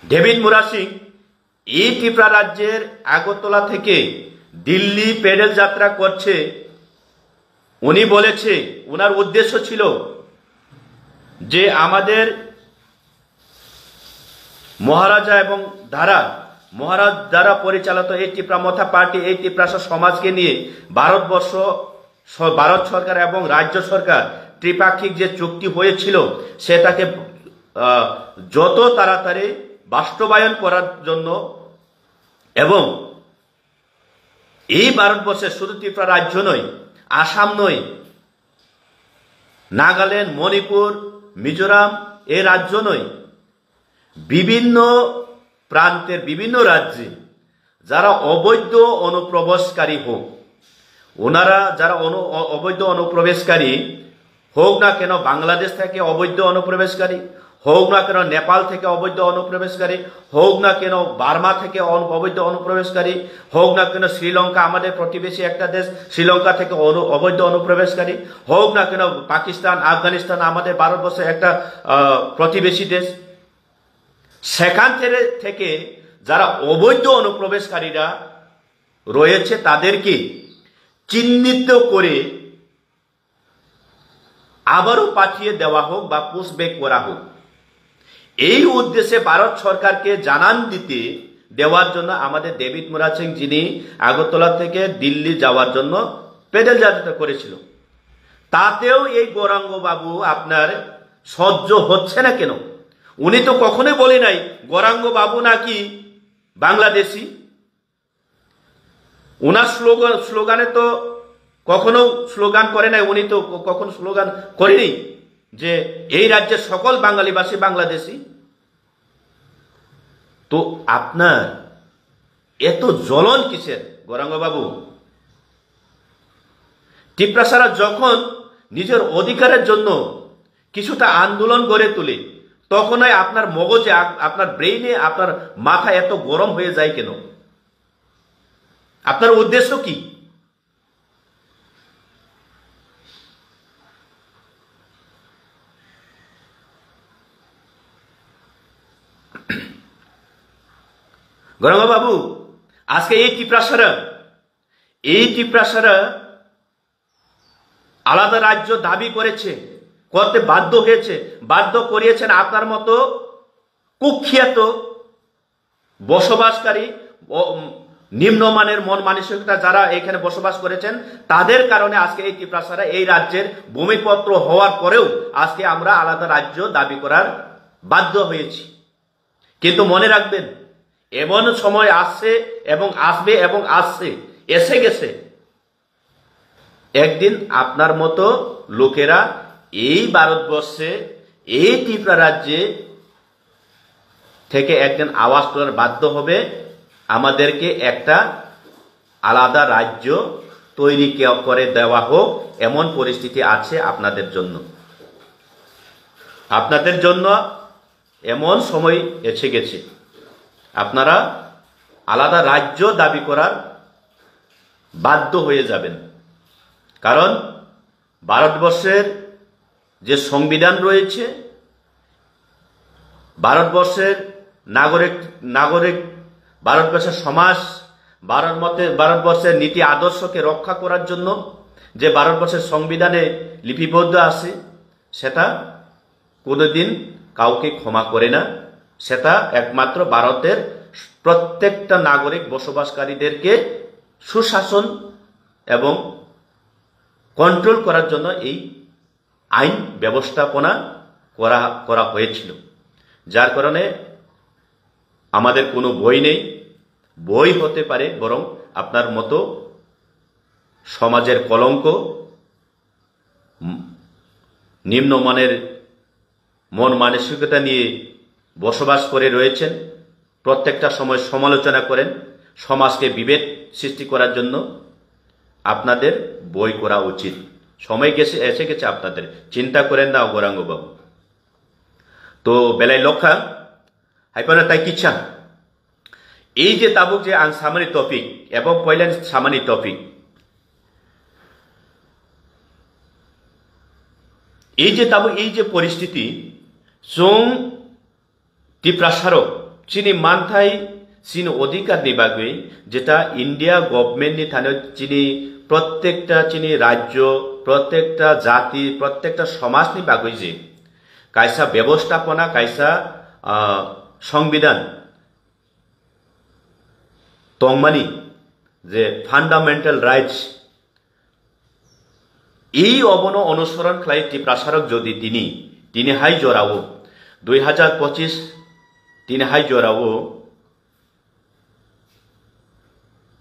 ডেভিড মুরা সিং এই ত্রিপুরা রাজ্যের আগরতলা থেকে দিল্লি প্যাডেল যাত্রা করছে। উনি বলেছে, ওনার উদ্দেশ্য ছিল যে আমাদের মহারাজা এবং মহারাজ দ্বারা পরিচালিত এই ত্রিপুরা মথা পার্টি, এই ত্রিপ্রাসা সমাজকে নিয়ে ভারত সরকার এবং রাজ্য সরকার ত্রিপাক্ষিক যে চুক্তি হয়েছিল, সেটাকে যত তাড়াতাড়ি বাস্তবায়ন করার জন্য, এবং এই ভারতবর্ষের শুধু ত্রিপুরা রাজ্য নয়, আসাম নয়, নাগাল্যান্ড, মণিপুর, মিজোরাম, এই রাজ্য নয়, বিভিন্ন প্রান্তের বিভিন্ন রাজ্যে যারা অবৈধ অনুপ্রবেশকারী হোক, ওনারা যারা অবৈধ অনুপ্রবেশকারী হোক না কেন, বাংলাদেশ থেকে অবৈধ অনুপ্রবেশকারী হোক না কেন নেপাল থেকে অবৈধ অনুপ্রবেশকারী, হোক না কেন বার্মা থেকে অবৈধ অনুপ্রবেশকারী, হোক না কেন শ্রীলঙ্কা আমাদের প্রতিবেশী একটা দেশ, শ্রীলঙ্কা থেকে অবৈধ অনুপ্রবেশকারী, হোক না কেন পাকিস্তান, আফগানিস্তান আমাদের ভারতবর্ষের একটা প্রতিবেশী দেশ, সেখান থেকে যারা অবৈধ অনুপ্রবেশকারীরা রয়েছে তাদেরকে চিহ্নিত করে আবারও পাঠিয়ে দেওয়া হোক বা পুশব্যাক করা হোক, এই উদ্দেশ্যে ভারত সরকারকে জানান দিতে দেওয়ার জন্য আমাদের ডেভিড মুরাদ সিং, যিনি আগরতলা থেকে দিল্লি যাওয়ার জন্য পেডেল যাত্রা করেছিল, তাতেও এই গৌরাঙ্গ বাবু আপনার সহ্য হচ্ছে না কেন? উনি তো কখনোই বলে নাই গৌরাঙ্গ বাবু নাকি বাংলাদেশি। উনার স্লোগানে তো কখনো স্লোগান করে নাই, উনি তো কখনো স্লোগান করেনি যে এই রাজ্যের সকল বাঙালিবাসী বাংলাদেশি। তো আপনার এত জ্বলন কিসের গৌরাঙ্গ বাবু? টিপ্রাসারা যখন নিজের অধিকারের জন্য কিছুটা আন্দোলন গড়ে তোলে, তখনই আপনার মগজে, আপনার ব্রেইনে, আপনার মাথা এত গরম হয়ে যায় কেন? আপনার উদ্দেশ্য কি? গৌরাঙ্গ বাবু, আজকে এই টিপ্রাসারা আলাদা রাজ্য দাবি করতে বাধ্য হয়েছে, বাধ্য করিয়েছেন আপনার মতো কুখ্যাত বসবাসকারী, নিম্নমানের মন মানসিকতা যারা এখানে বসবাস করেছেন, তাদের কারণে আজকে এই টিপ্রাসারা এই রাজ্যের ভূমিপত্র হওয়ার পরেও আজকে আমরা আলাদা রাজ্য দাবি করার বাধ্য হয়েছি। কিন্তু মনে রাখবেন, এমন সময় আসছে এবং আসবে এবং এসে গেছে, একদিন আপনার মতো লোকেরা এই ভারতবর্ষে, এই ত্রিপুরা রাজ্যে থেকে একদিন আওয়াজ তোলার বাধ্য হবে, আমাদেরকে একটা আলাদা রাজ্য তৈরি করে দেওয়া হোক, এমন পরিস্থিতি আছে আপনাদের জন্য। আপনাদের জন্য এমন সময় এসে গেছে, আপনারা আলাদা রাজ্য দাবি করার বাধ্য হয়ে যাবেন। কারণ ভারতবর্ষের যে সংবিধান রয়েছে, ভারতবর্ষের নাগরিক, ভারতবর্ষের সমাজ, ভারতবর্ষের নীতি আদর্শকে রক্ষা করার জন্য যে ভারতবর্ষের সংবিধানে লিপিবদ্ধ আছে, সেটা কোনোদিন কাউকে ক্ষমা করে না। সেটা একমাত্র ভারতের প্রত্যেকটা নাগরিক বসবাসকারীদেরকে সুশাসন এবং কন্ট্রোল করার জন্য এই আইন ব্যবস্থাপনা করা হয়েছিল। যার কারণে আমাদের কোনো বই নেই, বই হতে পারে বরং আপনার মতো সমাজের কলঙ্ক, নিম্নমানের মন মানসিকতা নিয়ে বসবাস করে রয়েছেন, প্রত্যেকটা সময় সমালোচনা করেন, সমাজকে বিভেদ সৃষ্টি করার জন্য আপনাদের বই করা উচিত। সময় এসে গেছে আপনাদের, চিন্তা করেন না গৌরাঙ্গ বাবু। তো বেলায় লক্ষা হাইপানা তাই কিচ্ছা এই যে তাবুক যে আং সামানি টপিक এবং পয়লান সামানি টপিक এই যে তাবুক এই যে পরিস্থিতি जों टिप्रासाराव चिनी मानथाय चिनी अधिकारनि बागै जेटा इंडिया गभर्नमेंटनि थानायाव चिनी प्रत्येकटा चिनी राज्य, प्रत्येकटा जाति, प्रत्येकटा समाजनि बागै जे कायसा व्यवस्थापना, कायसा संविधान तंमानि जे फान्डामेंटल राइट्स এই অবন অনুসরণ খাই টিপ্রাসারক যদি তিনি হাই জরাও 2025 তিনি হাই জরাও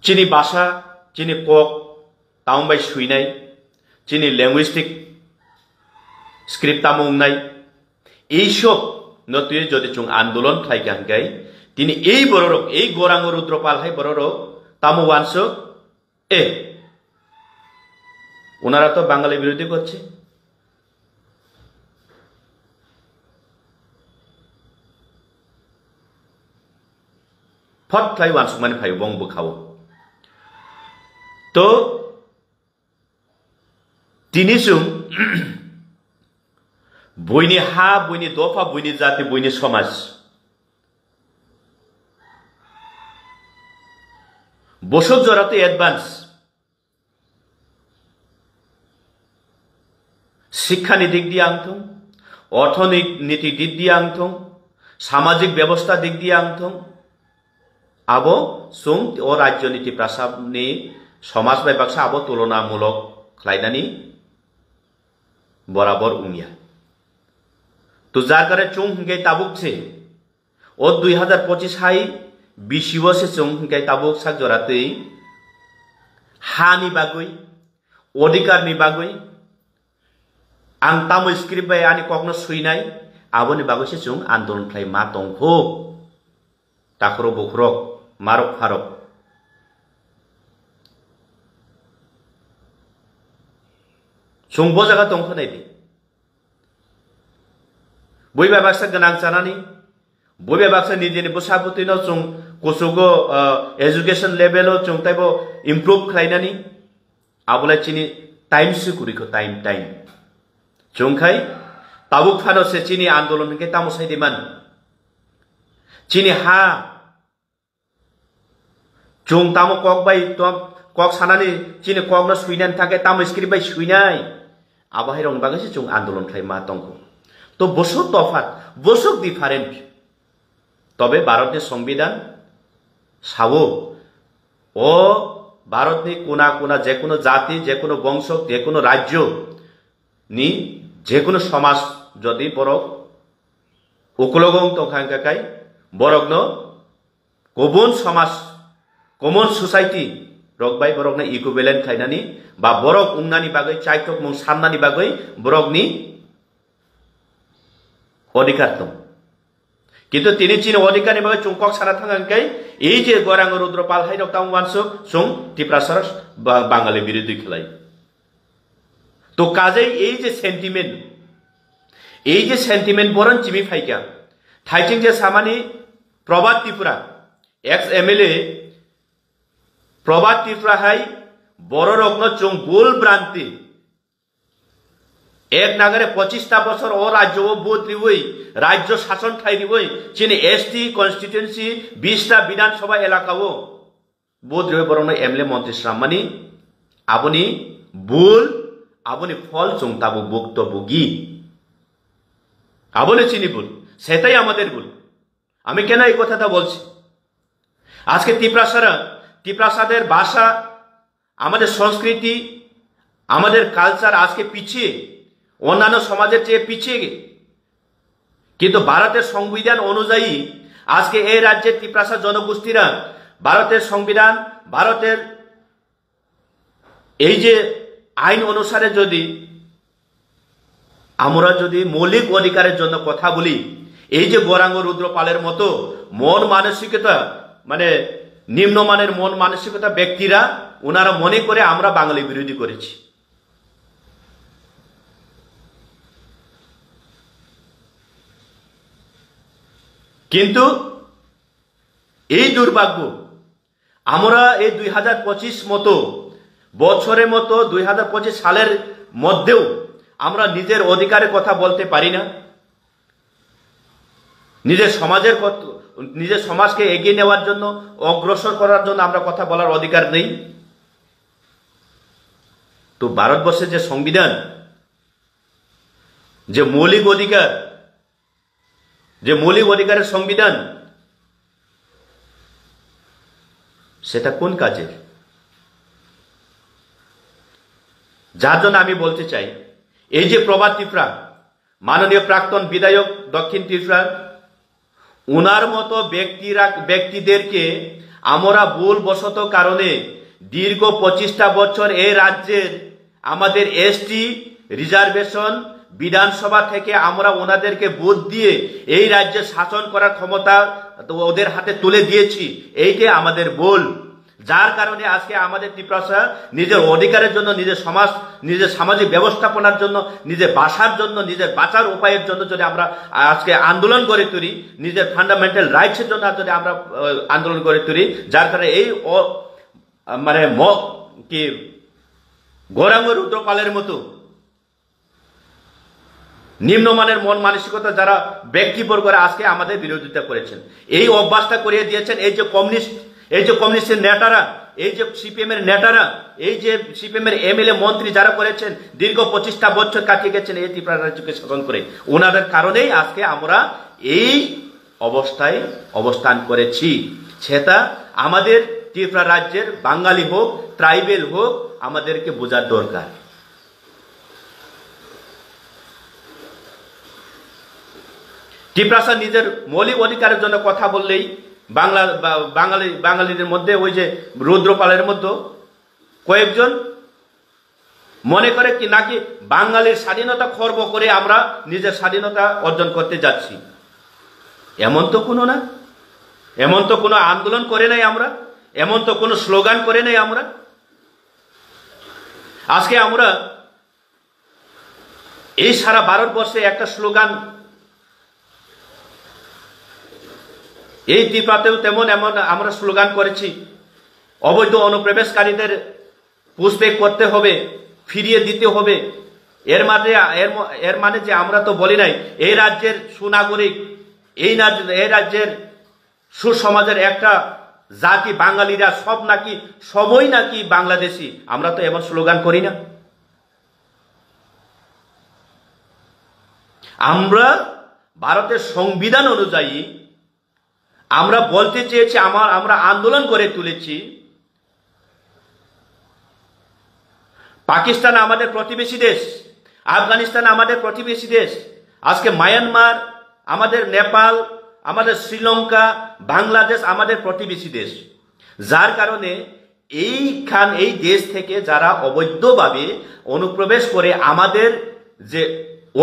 চিনি ভাষা, চিনি কক তামবাই সুইনাই, চিনি ল্যাঙ্গুইস্টিক স্ক্রিপ্ট তামুংনাই, এইসব নতুন যদি চুং আন্দোলন খাইগাই তিনি এই বড়রক এই গৌরাঙ্গ রুদ্রপাল হাই বড়রক তামু ওয়ানসক ওনারা তো বাঙালি বিরোধী করছে, फट फ्लाई वानसुकमानि फायो बं बोखावो तो तिनिसुं बयनि हा बयनि दफा बयनि जाति बयनि समाज बसक जराते एडभान्स शिक्षानि दिक दिए आंथों अर्थनीति दिक दिए आंथों सामाजिक व्यवस्था दिक दिए आंथों आबो सुं ओ राज्य नीति प्रसाबनि समाज बाय बाक्सा आबो तुलनामूलक खालायनानि बराबर उंगिया तो जार करे चुं हंगे ताबुक से ओ 2025 हाई बिसिव से चुं हंगे ताबुक साक जराते हानि बागै अधिकारनि बागै आं तामुल स्क्रिप्ट बाय आनि कखनो सुइनाय आबोनि बागै से चुं आन्दोलन खालाय मा दंखो ताखरो बुख्रक मारक फारक सुंबो जागा दंखो नायदि बयबा बाक्सा गोनां जानानै बयबा बाक्सा निजेनि बुसाबुतिनो जों कुसुगो एजुकेशन लेभेलो जों ताइबो इमप्रुव खालायनानै आबोला चिनि टाइम से कुरिखो टाइम जोंखाय ताबुक फानो से चिनि आंदोलन के तामो साइदिमान चिनि हा जों तामो कक बाय तो कक सानानि चिनि कक न सुइनान थाके तामो स्क्रिप्ट बाय सुइनाय आबाहाय रं बागैसे जों आंदोलन खालाय मा दंखो तो बसक तफात बसक डिफारेंट तबे भारत संविधान सावो ओ भारत कोना कोना जेकुनो जाति जेकुनो वंश जेकुनो राज्य नि जेकुनो समाज जदि बरक उकलगं तंखांकाय बरकनो गुबुन समाज कमन सोसाइटी रकबाय बरकनो इकुइवेलेंट खायनानि बा बरक उंनानि बागै चाइतक मुं साननानि बागै बरकनि अधिकार दं किन्तु तिनि चिनि अधिकारनि बागै चुंकक साना थांगांकाय এই যে গরাঙ্গ রুদ্রপাল হাই রক্তাং ওয়ানসুক সুং টিপ্রাসার বাঙালি বিরোধী খেলাই তো কাজে এই যে সেন্টিমেন্ট বরন চিমি ফাইকা থাইচিং যে সামানি প্রবাদ ত্রিপুরা এক্স এমএলএ প্রবাদ ত্রিপুরা হাই বড় রগ্ন চুং ভুল ভ্রান্তি एक नागरे 25टा बছর ও রাজ্য ও বুদ্রিবই রাজ্য শাসন ঠাইরিবই চিনি এসটি কনস্টিটিউয়েন্সি 20টা বিধানসভা এলাকাও বুদ্রিবই বরং এমএলএ মন্ত্রী সামানি আপনি ভুল আপনি ফল চুংতাবো ভুক্তভোগী আপনি চিনি ভুল সেটাই আমাদের ভুল আমি কেন এই কথাটা বলছি আজকে ত্রিপ্রাসাদের ভাষা আমাদের সংস্কৃতি আমাদের কালচার আজকে পিছিয়ে অন্যান্য সমাজের চেয়ে পিছিয়ে কিন্তু ভারতের সংবিধান অনুযায়ী আজকে এই রাজ্যের ত্রিপ্রাসা জনগোষ্ঠীরা ভারতের সংবিধান ভারতের এই যে আইন অনুসারে যদি আমরা যদি মৌলিক অধিকারের জন্য কথা বলি এই যে গরাঙ্গ রুদ্রপালের মতো মন মানসিকতা মানে নিম্নমানের মন মানসিকতা ব্যক্তিরা ওনারা মনে করে আমরা বাঙালি বিরোধী করেছি কিন্তু এই দুর্ভাগ্য আমরা এই 2025 মতো বছরের মতো 2025 সালের মধ্যেও আমরা নিজের অধিকারের কথা বলতে পারি না নিজের সমাজকে এগিয়ে নেওয়ার জন্য অগ্রসর করার জন্য আমরা কথা বলার অধিকার নেই তো ভারতবর্ষের যে সংবিধান যে মৌলিক অধিকারের সংবিধান সেটা কোন কাজের যার জন্য আমি বলতে চাই এই যে প্রবাদ ত্রিপুরা মাননীয় প্রাক্তন বিধায়ক দক্ষিণ ত্রিপুরা ওনার মতো ব্যক্তিদেরকে আমরা ভুলবশত কারণে দীর্ঘ 25টা বছর এই রাজ্যের আমাদের এসটি রিজার্ভেশন বিধানসভা থেকে আমরা ওনাদেরকে ভোট দিয়ে এই রাজ্যে শাসন করার ক্ষমতা ওদের হাতে তুলে দিয়েছি এইকে আমাদের ভুল যার কারণে আজকে আমাদের ত্রিপ্রাসা নিজের অধিকারের জন্য, নিজের সামাজিক ব্যবস্থাপনার জন্য, নিজের বাসার জন্য, নিজের বাঁচার উপায়ের জন্য যদি আমরা আজকে আন্দোলন করে তুলি, নিজের ফান্ডামেন্টাল রাইটসের জন্য যদি আমরা আন্দোলন করে তুলি, যার কারণে এই মানে কি গৌরাঙ্গ রুদ্রপালের মতো নিম্নমানের মন মানসিকতা যারা ব্যক্তিবর্গরা আজকে আমাদের বিরোধিতা করেছেন, এই অভ্যাসটা করিয়ে দিয়েছেন এই যে কমিউনিস্টের নেতারা, এই যে সিপিএম এর নেতারা, এই যে সিপিএম এর এমএলএ মন্ত্রী যারা করেছেন, দীর্ঘ 25টা বছর কাটিয়ে গেছেন এই ত্রিপুরা রাজ্যকে শাসন করে, ওনাদের কারণেই আজকে আমরা এই অবস্থায় অবস্থান করেছি। সেটা আমাদের ত্রিপুরা রাজ্যের বাঙালি হোক, ট্রাইবেল হোক, আমাদেরকে বোঝার দরকার। ত্রিপ্রাসা নিজের মৌলিক অধিকারের জন্য কথা বললেই বাঙালিদের মধ্যে ওই যে রুদ্রপালের মধ্যে কয়েকজন মনে করে কি নাকি বাঙালির স্বাধীনতা খর্ব করে আমরা নিজের স্বাধীনতা অর্জন করতে যাচ্ছি। এমন তো কোনো না, এমন তো কোনো আন্দোলন করে নাই আমরা, এমন তো কোনো স্লোগান করে নাই আমরা। আজকে আমরা এই সারা ভারতবর্ষে একটা স্লোগান, এই ত্রিপুরাতেও তেমন আমরা স্লোগান করেছি, অবৈধ অনুপ্রবেশকারীদের পুষব্যাক করতে হবে, ফিরিয়ে দিতে হবে। এর মানে যে আমরা তো বলি নাই এই রাজ্যের সুনাগরিক, এই রাজ্যের সুসমাজের একটা জাতি বাঙালিরা সবই নাকি বাংলাদেশি, আমরা তো এমন স্লোগান করি না। আমরা ভারতের সংবিধান অনুযায়ী আমরা বলতে চেয়েছি, আমরা আন্দোলন করে তুলেছি, পাকিস্তান আমাদের প্রতিবেশী দেশ, আফগানিস্তান আমাদের প্রতিবেশী দেশ, আজকে মায়ানমার আমাদের, নেপাল আমাদের, শ্রীলঙ্কা, বাংলাদেশ আমাদের প্রতিবেশী দেশ। যার কারণে এই দেশ থেকে যারা অবৈধভাবে অনুপ্রবেশ করে আমাদের যে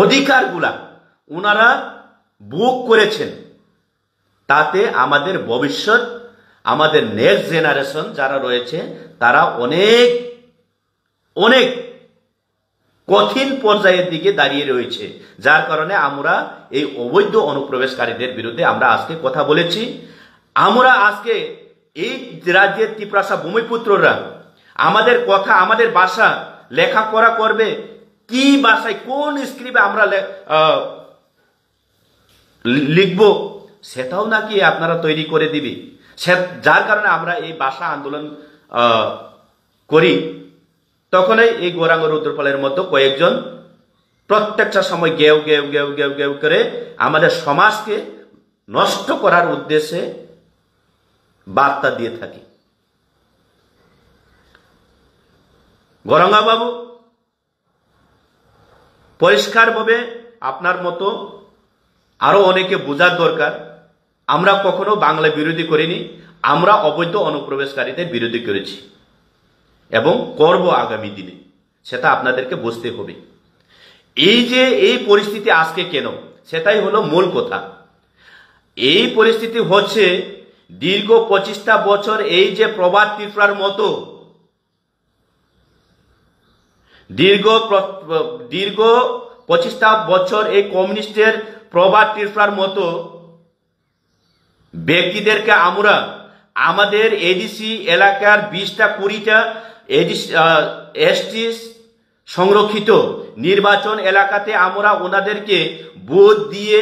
অধিকারগুলা ওনারা বুক করেছেন, তাতে আমাদের ভবিষ্যৎ, আমাদের নেক্সট জেনারেশন যারা রয়েছে তারা অনেক অনেক কঠিন পর্যায়ের দিকে দাঁড়িয়ে রয়েছে। যার কারণে আমরা এই অবৈধ অনুপ্রবেশকারীদের বিরুদ্ধে আমরা আজকে কথা বলেছি। আমরা আজকে এই রাজ্যের ত্রিপ্রাসা ভূমিপুত্ররা আমাদের কথা, আমাদের ভাষা লেখাপড়া করবে কি ভাষায়, কোন স্ক্রিপ্টে আমরা লিখব, সেটাও নাকি আপনারা তৈরি করে দিবি। যার কারণে আমরা এই ভাষা আন্দোলন করি। তখনই এই গৌরাঙ্গ রুদ্রপালের মতো কয়েকজন প্রত্যেকটা সময় গেউ গেউ গেউ গেউ গেউ করে আমাদের সমাজকে নষ্ট করার উদ্দেশ্যে বার্তা দিয়ে থাকি। গৌরাঙ্গা বাবু, পরিষ্কারভাবে আপনার মতো আরো অনেকে বোঝার দরকার, আমরা কখনো বাংলা বিরোধী করিনি, আমরা অবৈধ অনুপ্রবেশকারীদের বিরোধী করেছি এবং করব আগামী দিনে, সেটা আপনাদেরকে বুঝতে হবে। এই যে এই পরিস্থিতি আজকে কেন, সেটাই হলো মূল কথা। এই পরিস্থিতি হচ্ছে দীর্ঘ 25টা বছর এই যে প্রবাদ ত্রিপুরার মতো দীর্ঘ 25টা বছর এই কমিউনিস্টের প্রবাদ ত্রিপুরার মতো ব্যক্তিদেরকে আমরা আমাদের এডিসি এলাকার 20টা 20টা এসটি সংরক্ষিত নির্বাচন এলাকাতে আমরা ওনাদেরকে ভোট দিয়ে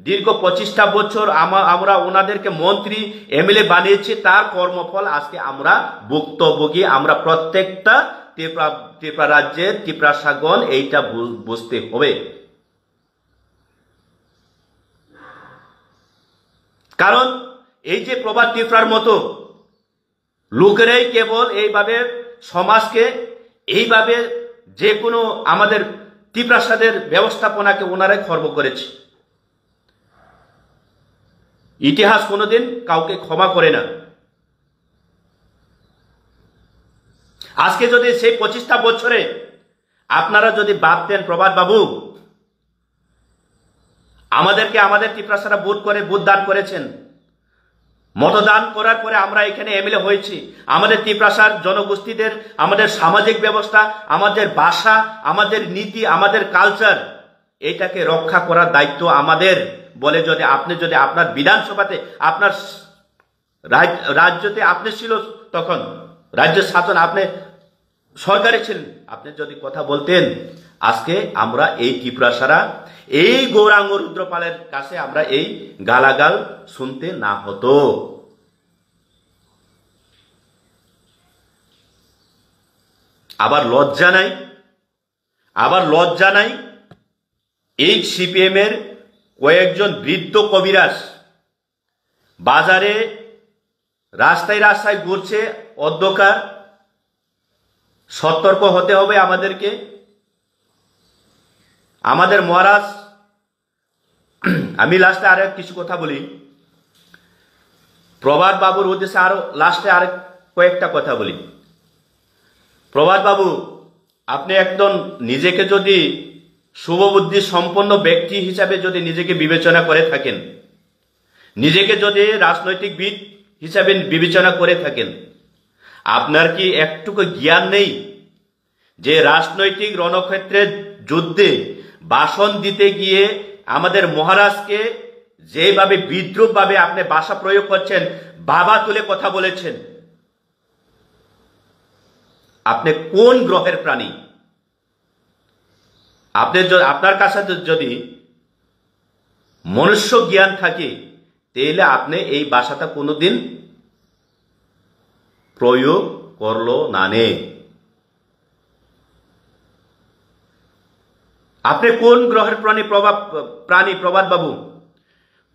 দীর্ঘ 25টা বছর আমরা ওনাদেরকে মন্ত্রী এমএলএ বানিয়েছি। তার কর্মফল আজকে আমরা ভুক্তভোগী। আমরা প্রত্যেকটা ত্রিপুরা রাজ্যের ত্রিপ্রাসাগণ এইটা বুঝতে হবে। কারণ এই যে প্রবাদ ত্রিপুরার মতো লোকেরাই কেবল এইভাবে সমাজকে, এইভাবে যে কোনো আমাদের ত্রিপ্রাসাদের ব্যবস্থাপনাকে ওনারাই খর্ব করেছে। ইতিহাস কোনোদিন কাউকে ক্ষমা করে না। আজকে যদি সেই 25টা বছরে আপনারা যদি ভাবতেন, প্রবাদ বাবু আমাদেরকে আমাদের ত্রিপ্রাসারা ভোট দান করেছেন, মতদান করার পরে আমরা এখানে এমএলএ হয়েছি। আমাদের ত্রিপ্রাসার জনগোষ্ঠীদের, আমাদের সামাজিক ব্যবস্থা, আমাদের ভাষা, আমাদের নীতি, আমাদের কালচার, এটাকে রক্ষা করার দায়িত্ব আমাদের বলে যদি আপনি যদি আপনার বিধানসভাতে, আপনার রাজ্যতে আপনি ছিল, তখন রাজ্যের শাসন আপনি সরকারে ছিলেন, আপনি যদি কথা বলতেন, আজকে আমরা এই ত্রিপুরাসারা এই গৌরাঙ্গ রুদ্রপালের কাছে আমরা এই গালাগাল শুনতে না হতো। আবার লজ্জা নাই এই সিপিএম এর কয়েকজন বৃদ্ধ কবিরাজ বাজারে রাস্তায় রাস্তায় ঘুরছে, অন্ধকার। সতর্ক হতে হবে আমাদেরকে। আমাদের মহারাজ, আমি লাস্টে আরেক কিছু কথা বলি, প্রভাত বাবুর উদ্দেশ্যে আরো লাস্টে আরেক কয়েকটা কথা বলি। প্রভাত বাবু, আপনি একদম নিজেকে যদি শুভবুদ্ধি সম্পন্ন ব্যক্তি হিসাবে যদি নিজেকে বিবেচনা করে থাকেন, নিজেকে যদি রাজনৈতিকবিদ হিসাবে বিবেচনা করে থাকেন, আপনার কি একটুকু জ্ঞান নেই যে রাজনৈতিক রণক্ষেত্রের যুদ্ধে ভাষণ দিতে গিয়ে আমাদের মহারাজকে যেভাবে বিদ্রুপভাবে আপনি ভাষা প্রয়োগ করছেন, বাবা তুলে কথা বলেছেন, আপনি কোন গ্রহের প্রাণী? আপনার কাছে যদি মনুষ্য জ্ঞান থাকে, তাহলে আপনি এই ভাষাটা কোনোদিন প্রয়োগ করলো না। আপনি কোন গ্রহের প্রাণী প্রভাত বাবু?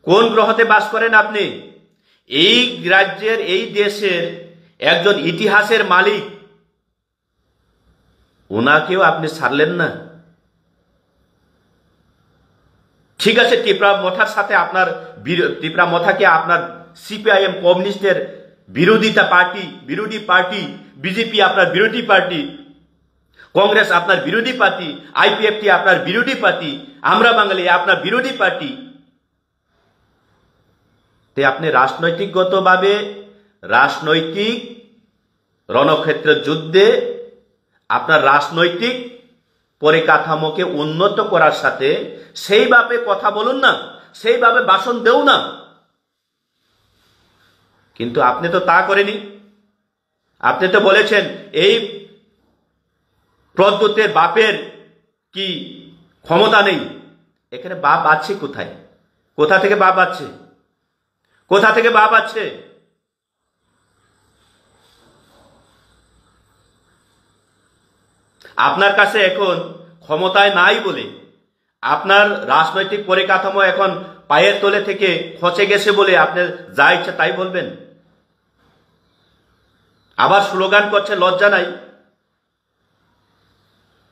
কোন গ্রহতে বাস করেন আপনি? এই রাজ্যের, এই দেশের একজন ইতিহাসের মালিক, ওনাকেও আপনি ছাড়লেন না। ঠিক আছে, ত্রিপুরা মথার সাথে আপনার, ত্রিপুরা মথাকে আপনার সিপিআইএম কমিউনিস্টের বিরোধী পার্টি, বিজেপি আপনার বিরোধী পার্টি, কংগ্রেস আপনার বিরোধী পার্টি, আইপিএফটি আপনার বিরোধী পার্টি, আমরা বাঙালি আপনার বিরোধী পার্টি। তে আপনি রাজনৈতিকগতভাবে রাজনৈতিক রণক্ষেত্রের যুদ্ধে আপনার রাজনৈতিক পরিকাঠামোকে উন্নত করার সাথে সেইভাবে কথা বলুন না, সেইভাবে ভাষণ দেও না। কিন্তু আপনি তো তা করেনি। আপনি তো বলেছেন এই প্রদ্যুতের বাপের কি ক্ষমতা নেই। এখানে বাপ আছে কোথায়? কোথা থেকে বাপ আছে? কোথা থেকে বাপ আছে? আপনার কাছে এখন ক্ষমতায় নাই বলে, আপনার রাজনৈতিক পরিকাঠামো এখন পায়ের তলে থেকে খসে গেছে বলে আপনি যা ইচ্ছা তাই বলবেন, আবার স্লোগান করছে লজ্জা নাই।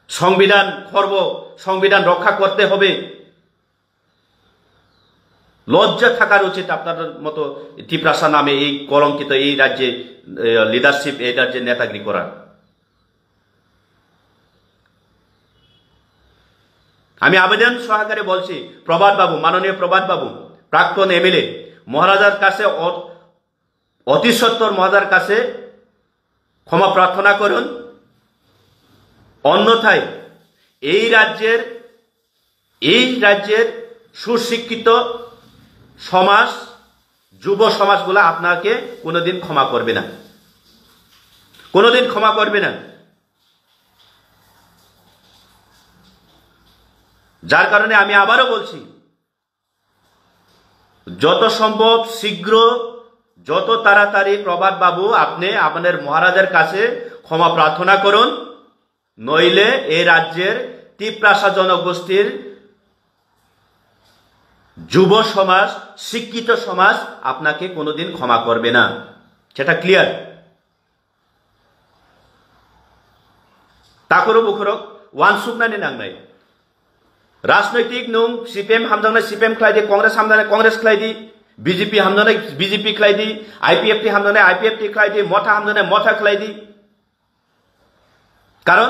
সংবিধান খর্ব, সংবিধান রক্ষা করতে হবে। লজ্জা থাকার উচিত আপনার মতো ত্রিপ্রাসা নামে এই কলঙ্কিত এই রাজ্যে লিডারশিপ, এই রাজ্যে নেতাগিরি করার। আমি আবেদন সহকারে বলছি, প্রভাত বাবু, মাননীয় প্রভাত বাবু, প্রাক্তন এমএলএ, মহারাজার কাছে, অতি সত্বর মহারাজার কাছে ক্ষমা প্রার্থনা করুন। অন্যথায় এই রাজ্যের সুশিক্ষিত সমাজ, যুব সমাজগুলো আপনাকে কোনোদিন ক্ষমা করবে না, কোনোদিন ক্ষমা করবে না। যার কারণে আমি আবারও বলছি, যত সম্ভব শীঘ্র, যত তাড়াতাড়ি প্রভাত বাবু আপনি আপনাদের মহারাজের কাছে ক্ষমা প্রার্থনা করুন, নইলে এই রাজ্যের ত্রিপ্রাসা জনগোষ্ঠীর যুব সমাজ, শিক্ষিত সমাজ আপনাকে কোনোদিন ক্ষমা করবে না। সেটা ক্লিয়ার। তাকরো বুখরক ওয়ান সুকনানি নাংনাই রাজনৈতিক নং সিপিএম হামদাংনাই সিপিএম খ্লাইদি, কংগ্রেস হামদাংনাই কংগ্রেস খ্লাইদি, বিজেপি হামদাংনাই বিজেপি খ্লাইদি, আইপিএফটি হামদাংনাই আইপিএফটি খ্লাইদি, মথা হামদাংনাই মথা খ্লাইদি। কারণ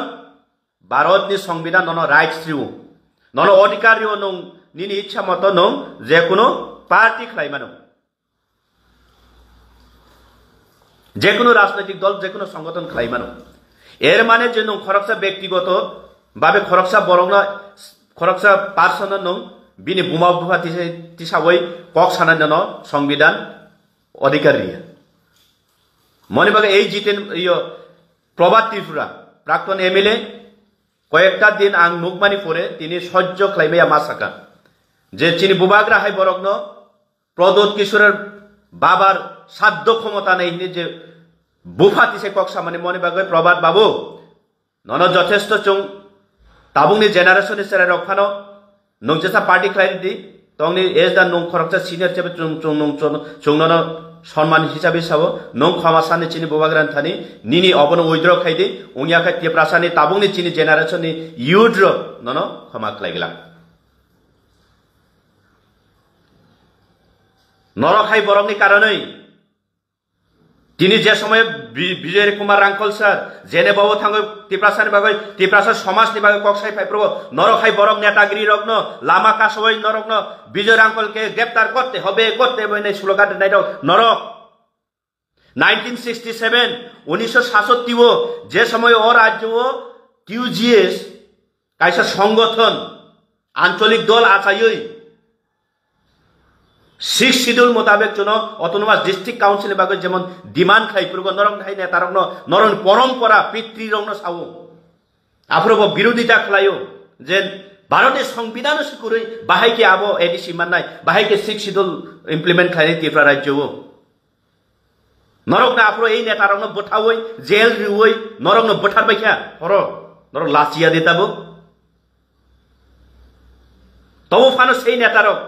ভারতনি সংবিধান নন রাইটস রিউ, নন অধিকার রিউ নং নিনি ইচ্ছা মতো নং যে কোনো পার্টি খ্লাইমানো। যে কোনো রাজনৈতিক দল যে কোনো সংগঠন খাইমানো এর মানে যে নং খরকসা ব্যক্তিগত ভাবে খরকসা বরং খরকসা পার্সন নং বিনি বুমা বুফা তিসাবই কক সানান সংবিধান অধিকার রিয়া মনে বাগে এই জিতেন প্রভাত ত্রিপুরা প্রাক্তন এমএলএ কয়েকটা দিন আং নুকমানি পরে তিনি সহ্য খাইমাইয়া মাসাকা যে চিনি বুবাগ্রা হাই বরগ্ন প্রদোত কিশোরের বাবার সাধ্য ক্ষমতা নেই যে বুফা তিসে কক্সা মানে মনে বাগে প্রভাত বাবু নন যথেষ্ট চং তাবুংনি জেনারেশন সেরা রক্ষানো নং যেসা পার্টি খাইনি দি তংনি এজ দা নং খরকসা সিনিয়র হিসাবে চুংন সম্মান হিসাবে সাবো নং ক্ষমাসানি চিনি বুবাগ্রান থানি নিনি অবন উইদ্র খাইদি উনিয়া খাই তেপ্রাসানি তাবুংনি চিনি জেনারেশননি ইউড্র নন ক্ষমা খাইগলা নরখাই বরংনি কারণেই তিনি যে সময় বিজয় কুমার রাঙ্কল স্যার জেনে বাবু থাঙ্গ তিপ্রাসানি বাগৈ তিপ্রাসার সমাজনি বাগৈ কক্সাই ফাইপ্রব নরখাই বরং নেতাগিরি রগ্ন লামা কাসবই নরগ্ন বিজয় রাঙ্কলকে গ্রেপ্তার করতে হবে নাই স্লোগান নাই নরক 1967 1967 যে সময় ও রাজ্য কিউজিএস কাইসা সংগঠন আঞ্চলিক দল আচাইই 6 শিডিউল মোতাবেক জন অটোনোমাস ডিস্ট্রিক্ট কাউন্সিল বাগৈ যেমন ডিমান্ড খাই পুরো নরং খাই নেতারগ্ন নরং পরম্পরা পিতৃরগ্ন সাও আপ্রব বিরোধিতা খালায়ো যে ভারতের সংবিধান করে বাহাইকে আবো এডিসি মাননাই বাহাইকে 6 শিডিউল ইমপ্লিমেন্ট খাই ত্রিপুরা রাজ্য নরক না আপ্র এই নেতারগ্ন বঠাওই জেল রিওই নরগ্ন বঠার বাইখা হর নরক লাচিয়া দিতাবো তবু ফানো সেই নেতারক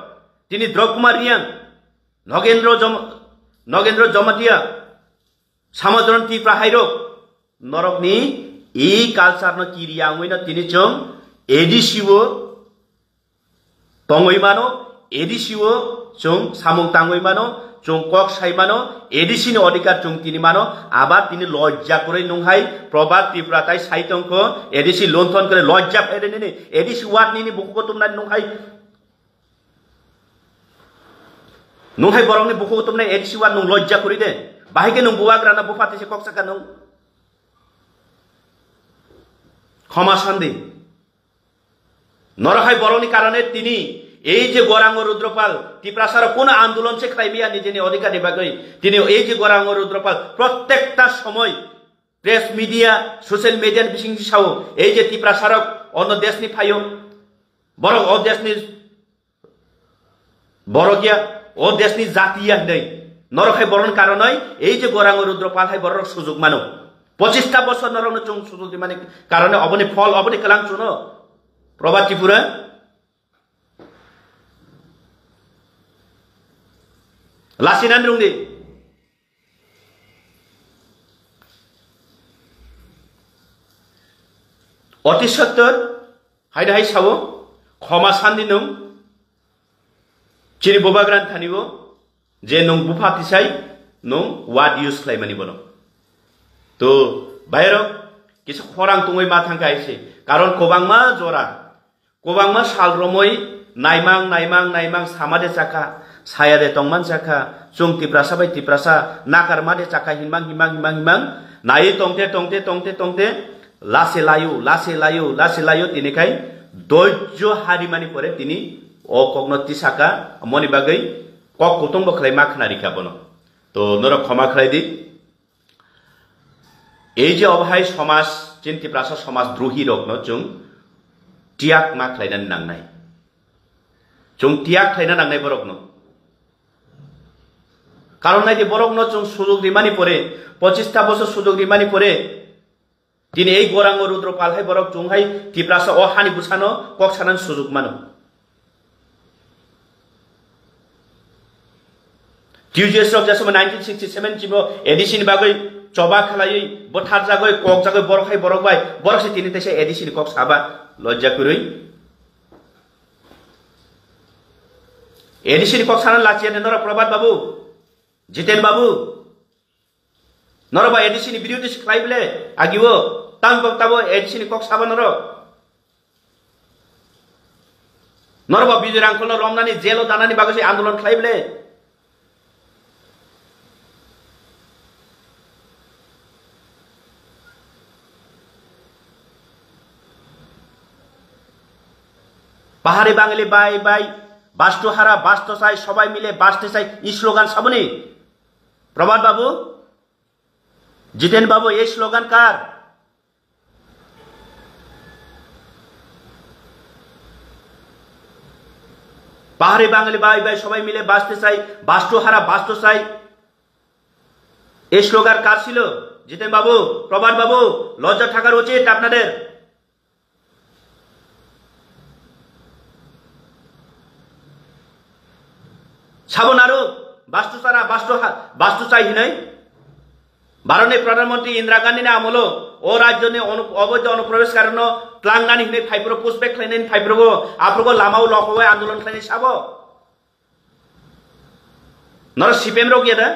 তিনি দ্রকুমার রিয়াং নগেন্দ্র জমাতিয়া সামদ্রন ত্রিপুরা হাইরক নরকনি এই কালচার কি রিয়াংই না তিনি চং এডিসিও তংই মানো এডিসিও চং সামুং তাংই মানো চং কক সাই মানো এডিসিনি অধিকার চং তিনি মানো আবার তিনি লজ্জা করে নংহাই প্রভাত ত্রিপুরা তাই সাইতংক এডিসি লন্থন করে লজ্জা ফেরে নিনি এডিসি ওয়াট নিনি বুকু তোমরা নংহাই নংহাই বরংনি বুকু তোমরা এডিসি ওয়াট নং লজ্জা করি দে বাহিকে নং বুয়াগ্রা না বুফাতিসে কক্সাকা নং ক্ষমা শান্তি নরহাই বরংনি কারণে তিনি এই যে গৌরাঙ্গ রুদ্রপাল ত্রিপ্রাসার কোন আন্দোলন সে খাইবিয়া নিজে অধিকার নিবাগৈ তিনি এই যে গৌরাঙ্গ রুদ্রপাল প্রত্যেকটা সময় প্রেস মিডিয়া সোশ্যাল মিডিয়ার বিশিংসি সাও এই যে ত্রিপ্রাসারক অন্য দেশনি ফাইও বড় ও দেশনি বড় গিয়া ও দেশনি জাতিয়া নেই নরখাই বরণ কারণে এই যে গৌরাঙ্গ রুদ্রপাল হাই বড় সুযোগ মানো 25টা বছর নরং চং সুযোগ মানে কারণে অবনি ফল অবনি কালাং চুনো প্রভাত ত্রিপুরা লাসিনান রুংদি অতি সত্তর হাইদা হাই সাবো ক্ষমা শান্তি নং চিনি বোবাগ্রান থানিব যে নং বুফা তিসাই নং ওয়ার্ড ইউজ খাইমানি বনো তো বাইর কিছু খরাং তুই মা থাকা আইসে কারণ কোবাংমা জরা কোবাংমা সালরমই নাইমাং নাইমাং নাইমাং সামাদে চাকা সায়াদে তংমান চাকা চুং ত্রিপ্রাসা বাই ত্রিপ্রাসা নাকার মাদে চাকা হিমাং হিমাং হিমাং হিমাং নাই টংতে টংতে টংতে টংতে লাসে লায়ু লাসে লায়ু লাসে লায়ু তিনিখাই ধৈর্য হারিমানি পরে তিনি অকগ্নতি চাকা মনি বাগৈ কক কুটুম্ব খাই মা খানারিখা বনো তো নর ক্ষমা খাই দি এই যে অবহাই সমাজ চিন ত্রিপ্রাসা সমাজ দ্রোহী রগ্ন চুং টিয়াক মা খাইনানি নাংনাই চুং টিয়াক খাইনা নাংনাই বরগ্ন কারণ নাই যে বরগ্ন চুং সুযোগ রিমানি পরে 25টা বছর সুযোগ রিমানি পরে তিনি এই গৌরাঙ্গ রুদ্রপাল হাই বরক চুংহাই ত্রিপ্রাসা ও হানি বুসানো কক সানান সুযোগ মানো কিউজিএস রক যে সময় 1967 চিব এডিসিন বাগৈ চবা খালাই বঠার জাগৈ কক জাগৈ বরখাই বরকবাই বরখে তিনি তেসে এডিসিন কক সাবা লজ্জা করি এডিসিন কক সানান লাচিয়া নর প্রভাত বাবু জিতেন বাবু নরবা এডিসিনি বিরোধী খাইবলে আগিব তাং বক্তাবো এডিসিনি কক সাবা নরবা বিজয় রাঙ্কল রমনানি জেল দানানি বাগসে আন্দোলন খাইবলে পাহাড়ি বাঙালি বাই বাই বাস্তুহারা বাস্তু চাই সবাই মিলে বাঁচতে চাই এই স্লোগান সাবনি প্রভাত বাবু জিতেন বাবু এই স্লোগান কার পাহাড়ি বাঙালি বাই বাই সবাই মিলে বাঁচতে চাই বাস্তুহারা বাস্তু চাই এই স্লোগান কার ছিল জিতেন বাবু প্রভাত বাবু লজ্জা থাকার উচিত আপনাদের সাবন আরো বাস্তু ছাড়া বাস্তু চাই নাই ভারতের প্রধানমন্ত্রী ইন্দিরা গান্ধী আমল ও রাজ্য অবৈধ অনুপ্রবেশ কারণ ক্লাংনানি হিনে ফাইব্रो पुष्पेक खालायनायनि फाइब्रो आफोरखौ लामाव लखबाय आन्दोलन खालायनाय साबो नर सिपिएम रो गया दा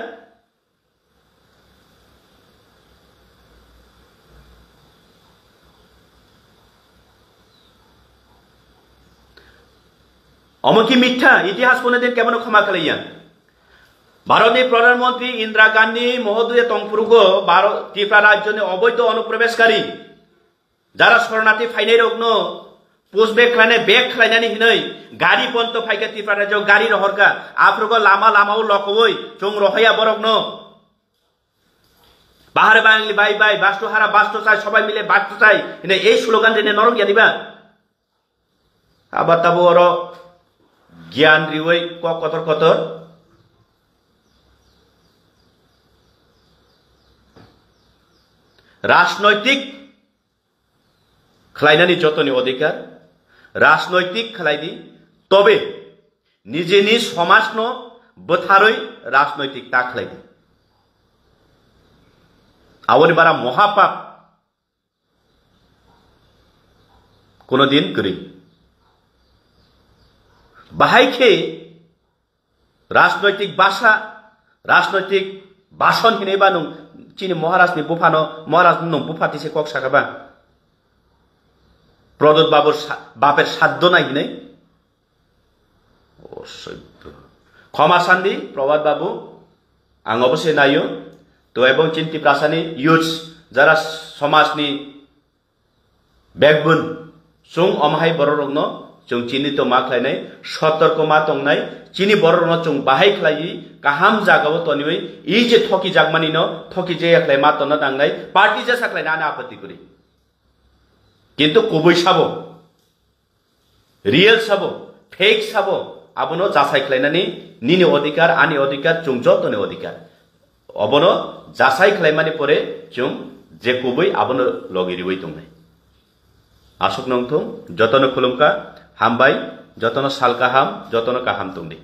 अमकी मिथ्या इतिहास कोनोदिन केमन क्षमा खालाया भारतनि प्रधानमंत्री इंदिरा गांधी महोदय तंफुरुगो भारत त्रिपुरा राज्यनि अवैध अनुप्रवेशकारी जारा शरणार्थी फाइनाय रगनो पुष्पेक खालायनाय बेग खालायनानै हिनै गाड़ी पन्त फाइका त्रिपुरा राज्यआव गाड़ी रहरका आफोरखौ लामाव लखबै जों रहैया बरगनो पाहाड़ बांगली बाई बाई बास्तुहारा बास्तु चाय सबाय मिले बास्तु चाय हिनै এই স্লোগান दिनै नरम गियानिबा आबाद ताबो अर ज्ञान रिवै कतर कतर राजनैतिक खालायनानै जतनि अधिकार राजनैतिक खालायदि तबे निजेनि समाजनो बोथारै राजनैतिक ता खालायदि आवनि बारा महापाप कोनो दिन गरै बाहायखे राजनैतिक भाषा राजनैतिक भाषण हिनेबा नं चिनि महाराजनि बुफानो महाराज नं बुफातिसे कक साखाबा प्रदोत बाबुर बापेर साध्य नाय हिनै असभ्य क्षमा सान्दी प्रभात बाबु आं अवश्य नायो तो एवं चिन्ति प्रासानि युथ्स जारा समाजनि बेकबोन जों अमाहाय बररगनो जों चिनि तो मा खालायनाय सतर्क मा तंनाय चिनि बररनो जों बाहाय खालायि गाहाम जागाव तनिवै इ जे थकि जागमानि न थकि जे एकलाय मा तन दांनाय पार्टी जे साख्लायना आना आपत्ति करि किन्तु कुबै साबो रियल साबो फेक साबो आबनो जासाय खालायनानि निनि अधिकार आनि अधिकार जों जतनि अधिकार अबनो जासाय खालायमानि परे जों जे कुबै आबनो लगिरिवै तंनाय आसुक नंथुं जतन खुलुमका हामबाय जतन सालका हाम जतन काहाम तुंदि